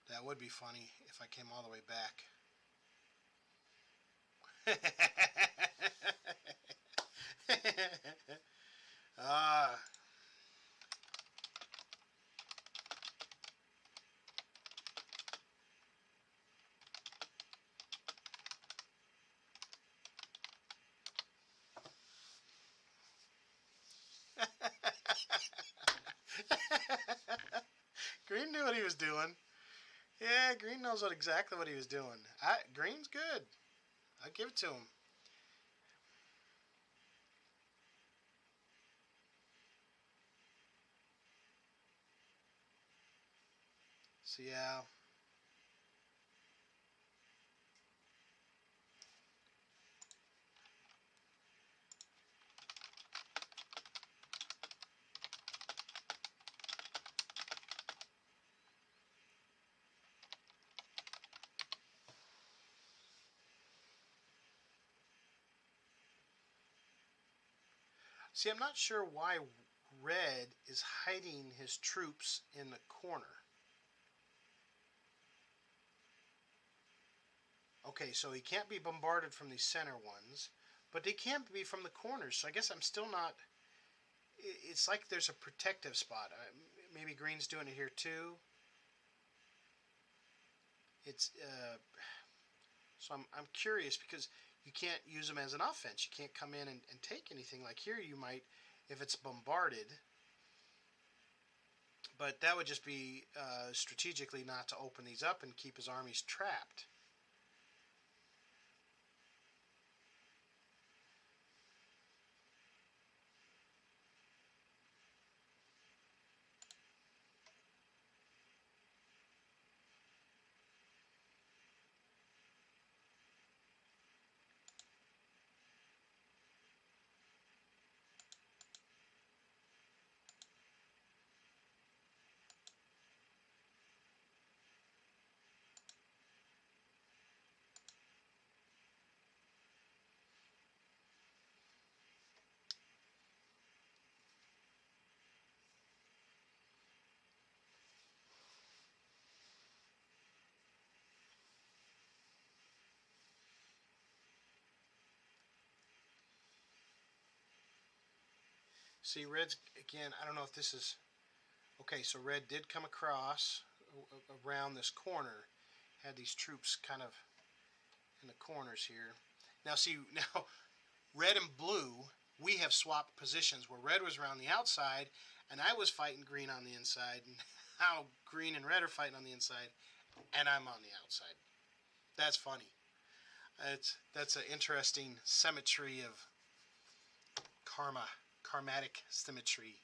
That would be funny if I came all the way back. Ah. Green knew what he was doing. Yeah, Green knows exactly what he was doing. Green's good. I give it to him. So yeah. See, I'm not sure why Red is hiding his troops in the corner. Okay, so he can't be bombarded from these center ones, but they can't be from the corners. So I guess I'm still not. It's like there's a protective spot. Maybe Green's doing it here too. It's so I'm curious because you can't use them as an offense. You can't come in and take anything like here. You might if it's bombarded, but that would just be strategically not to open these up and keep his armies trapped. See, red's again. I don't know if this is okay. So red did come across around this corner. Had these troops kind of in the corners here. Now see, now red and blue, we have swapped positions where red was around the outside and I was fighting green on the inside, and now green and red are fighting on the inside and I'm on the outside. That's funny. That's an interesting symmetry of karmatic symmetry.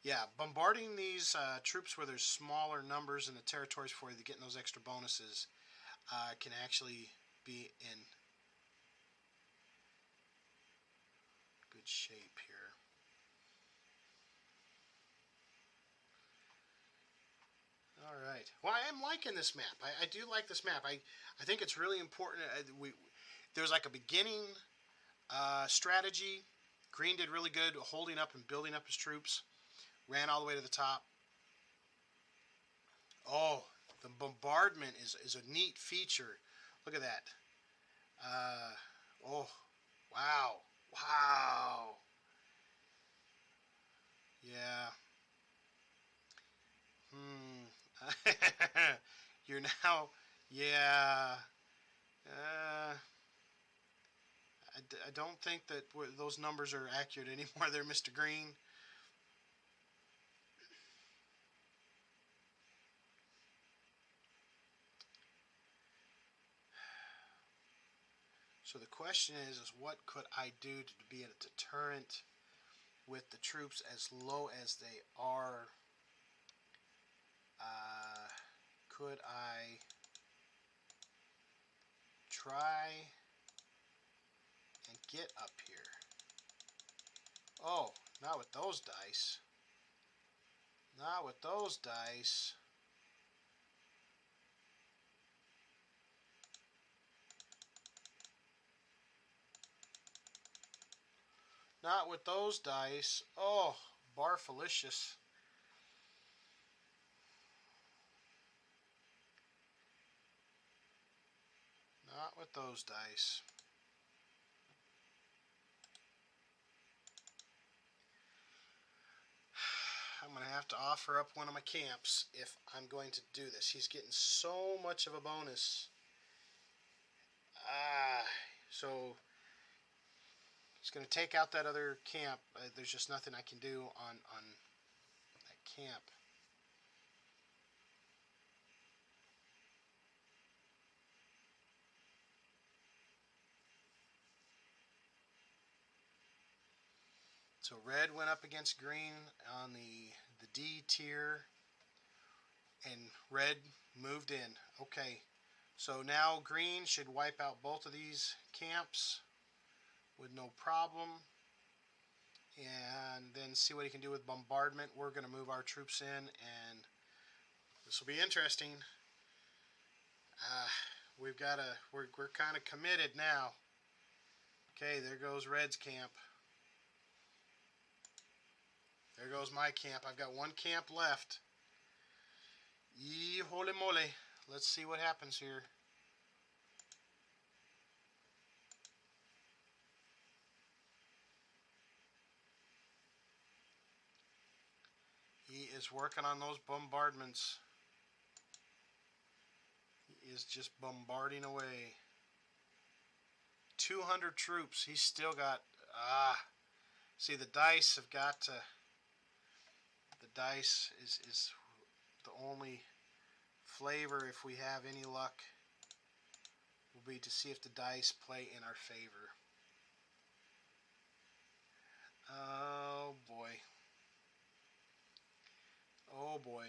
Yeah, bombarding these troops where there's smaller numbers in the territories for you to getting those extra bonuses can actually be in good shape here. All right. Well, I am liking this map. I do like this map. I think it's really important. There's like a beginning strategy. Green did really good holding up and building up his troops. Ran all the way to the top. Oh, the bombardment is a neat feature. Look at that. Oh, wow. Wow. Yeah. You're now, yeah. Uh, I don't think that those numbers are accurate anymore there, Mr. Green. So the question is what could I do to be a deterrent with the troops as low as they are? Could I try and get up here? Oh, not with those dice. Not with those dice. Not with those dice. Oh, Barfalicious. Not with those dice. I'm going to have to offer up one of my camps if I'm going to do this. He's getting so much of a bonus. So he's going to take out that other camp. There's just nothing I can do on that camp. So red went up against green on the D tier, and red moved in. Okay, so now green should wipe out both of these camps with no problem, and then see what he can do with bombardment. We're going to move our troops in, and this will be interesting. We're kind of committed now. Okay, there goes red's camp. There goes my camp. I've got one camp left. Yee holy moly. Let's see what happens here. He is working on those bombardments. He is just bombarding away. 200 troops. He's still got... See, the dice have got to... The dice is the only flavor, if we have any luck, will be to see if the dice play in our favor. Oh boy. Oh boy.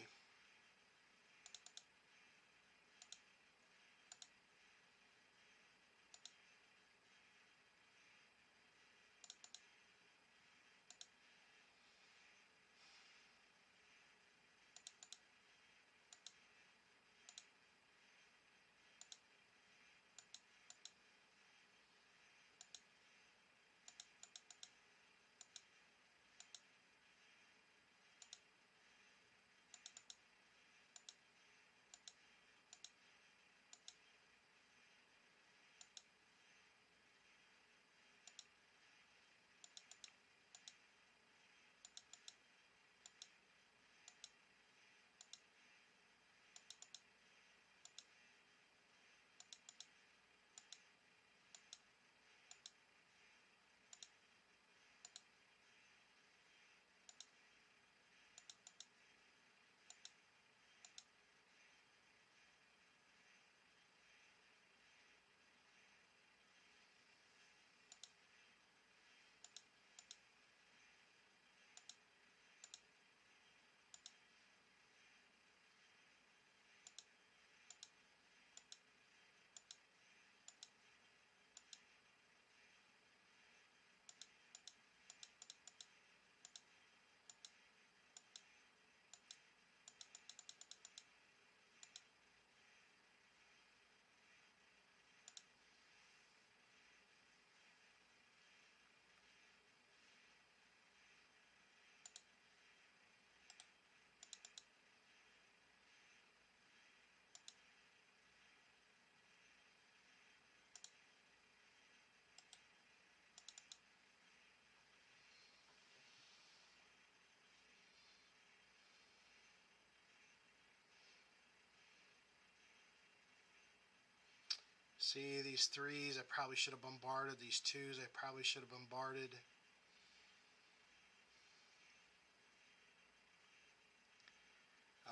See, these 3s I probably should have bombarded. These 2s I probably should have bombarded.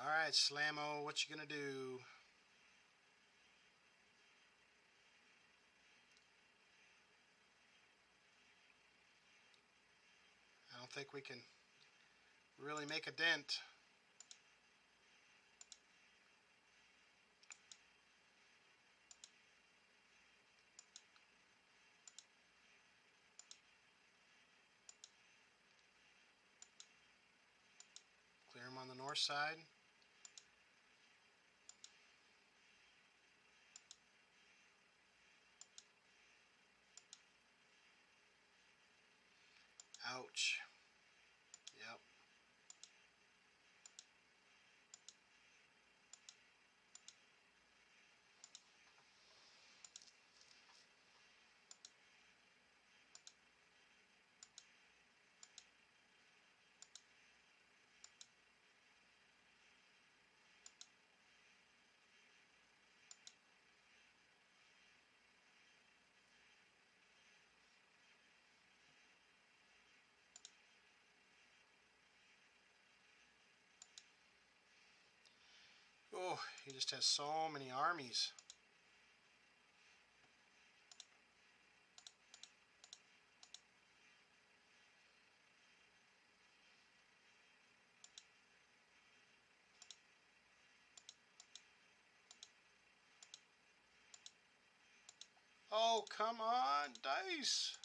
Alright, Slammo, what you gonna do? I don't think we can really make a dent. Clear them on the north side. Ouch. Yep. Oh, he just has so many armies. Oh, come on, dice.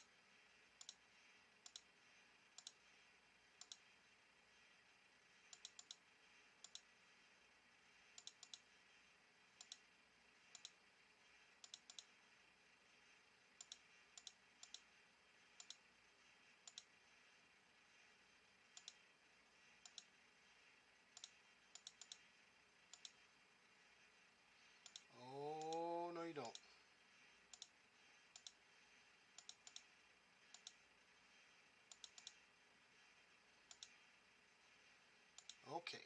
Oh, no you don't. Okay.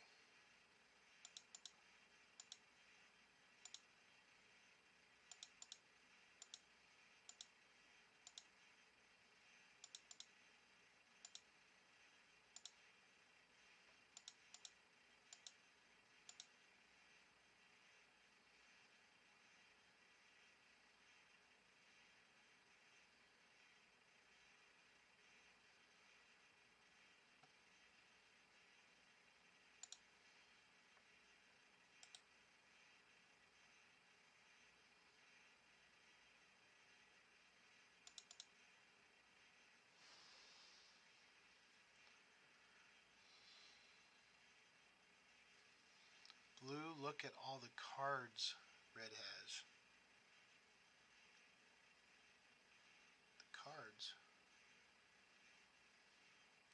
Blue, look at all the cards red has. The cards.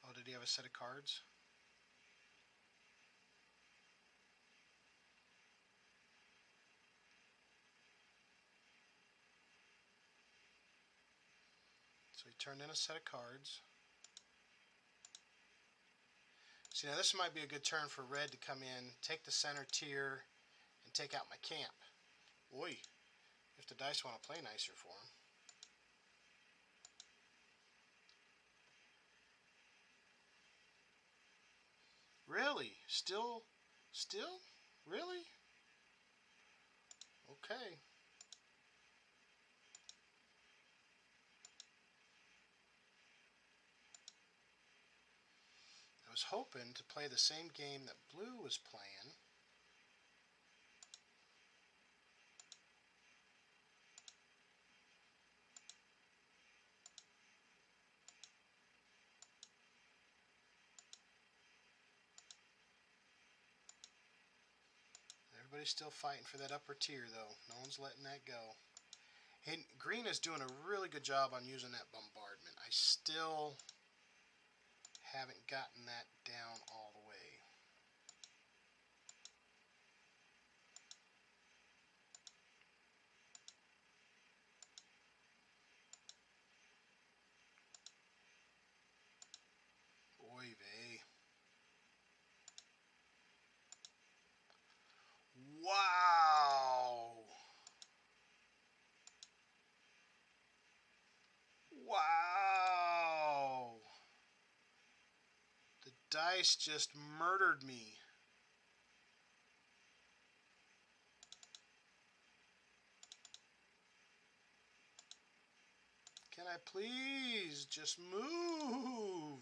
Oh, did he have a set of cards? So he turned in a set of cards. See, now this might be a good turn for red to come in, take the center tier, and take out my camp. Boy, if the dice want to play nicer for him. Really? Still? Really? Okay. I was hoping to play the same game that blue was playing. Everybody's still fighting for that upper tier, though. No one's letting that go. Hey, green is doing a really good job on using that bombardment. I still haven't gotten that down all the way. Oy vey. Wow! dice just murdered me. Can I please just move?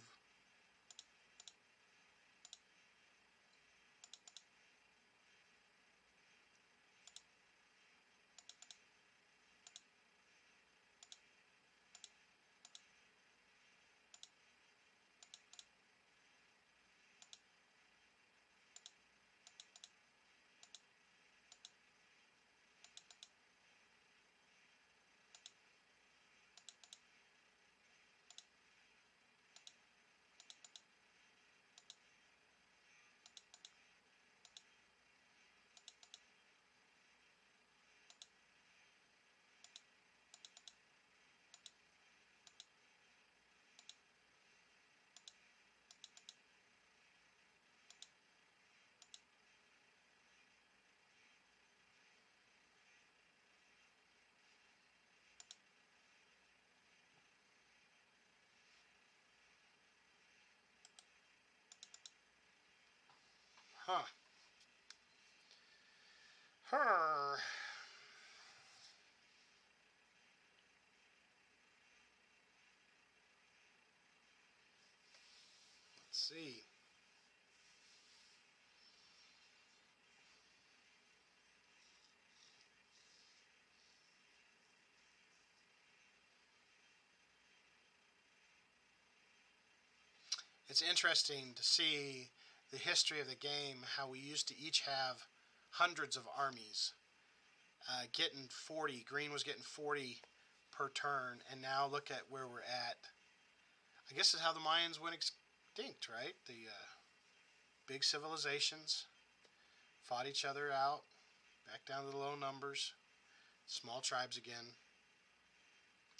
Huh. Her. Let's see. It's interesting to see the history of the game, how we used to each have hundreds of armies, getting 40. Green was getting 40 per turn, and now look at where we're at. I guess it's how the Mayans went extinct, right? The big civilizations fought each other out, back down to the low numbers, small tribes again.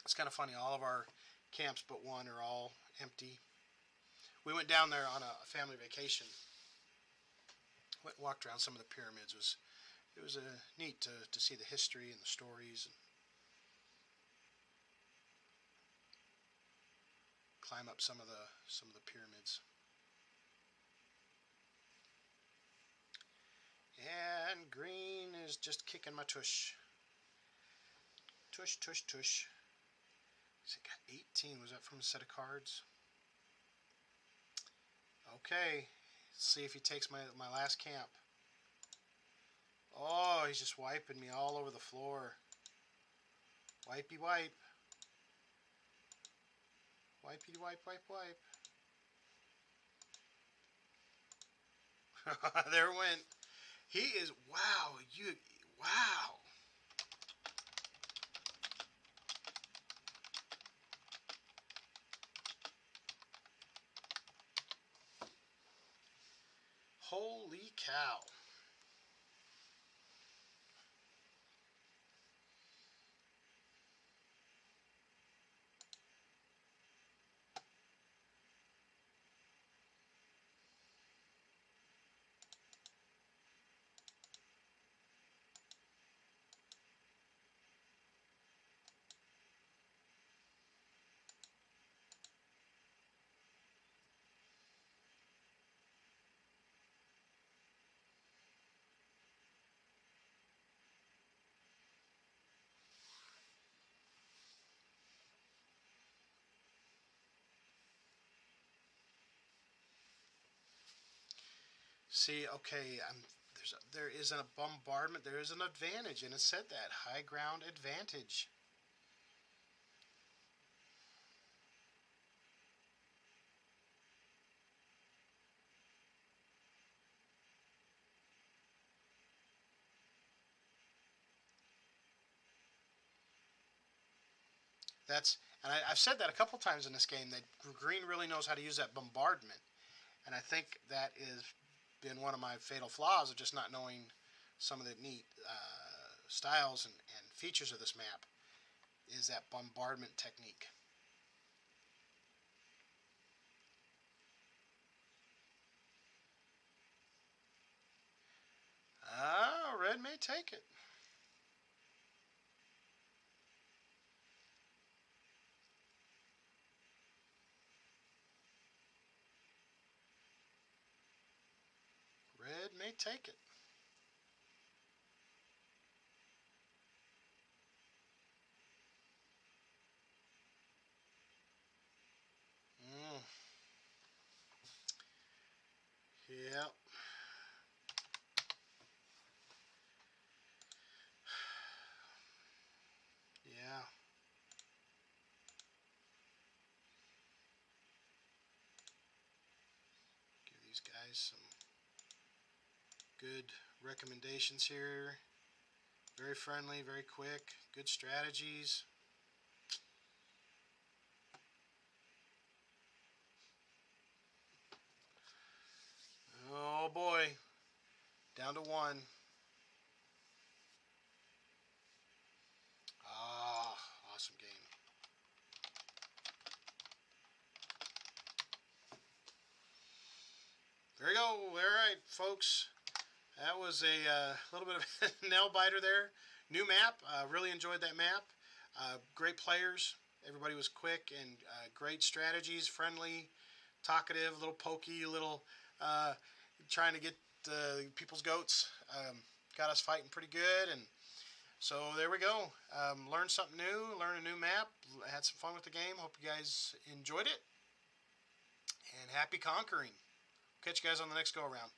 It's kind of funny. All of our camps but one are all empty. We went down there on a family vacation. Went and walked around some of the pyramids. It was neat to see the history and the stories and climb up some of the pyramids. And green is just kicking my tush. Tush, tush, tush. It got 18. Was that from a set of cards? Okay. Let's see if he takes my last camp. Oh, he's just wiping me all over the floor. Wipey wipe. Wipey wipe, wipe, wipe. There it went. He is, wow, wow. Holy cow. See, okay, there is a bombardment. There is an advantage, and it said that high ground advantage. And I've said that a couple times in this game that green really knows how to use that bombardment, and I think that is been one of my fatal flaws of just not knowing some of the neat styles and features of this map is that bombardment technique. Ah, red may take it. take it. Mm. Yep. Yeah. Give these guys some good recommendations here. Very friendly, very quick, good strategies. Oh boy. Down to one. Ah, awesome game. There you go. All right, folks. That was a little bit of a nail biter there. New map. Really enjoyed that map. Great players. Everybody was quick and great strategies. Friendly, talkative, a little pokey, a little trying to get people's goats. Got us fighting pretty good. And so there we go. Learned something new. Learned a new map. Had some fun with the game. Hope you guys enjoyed it. And happy conquering. Catch you guys on the next go around.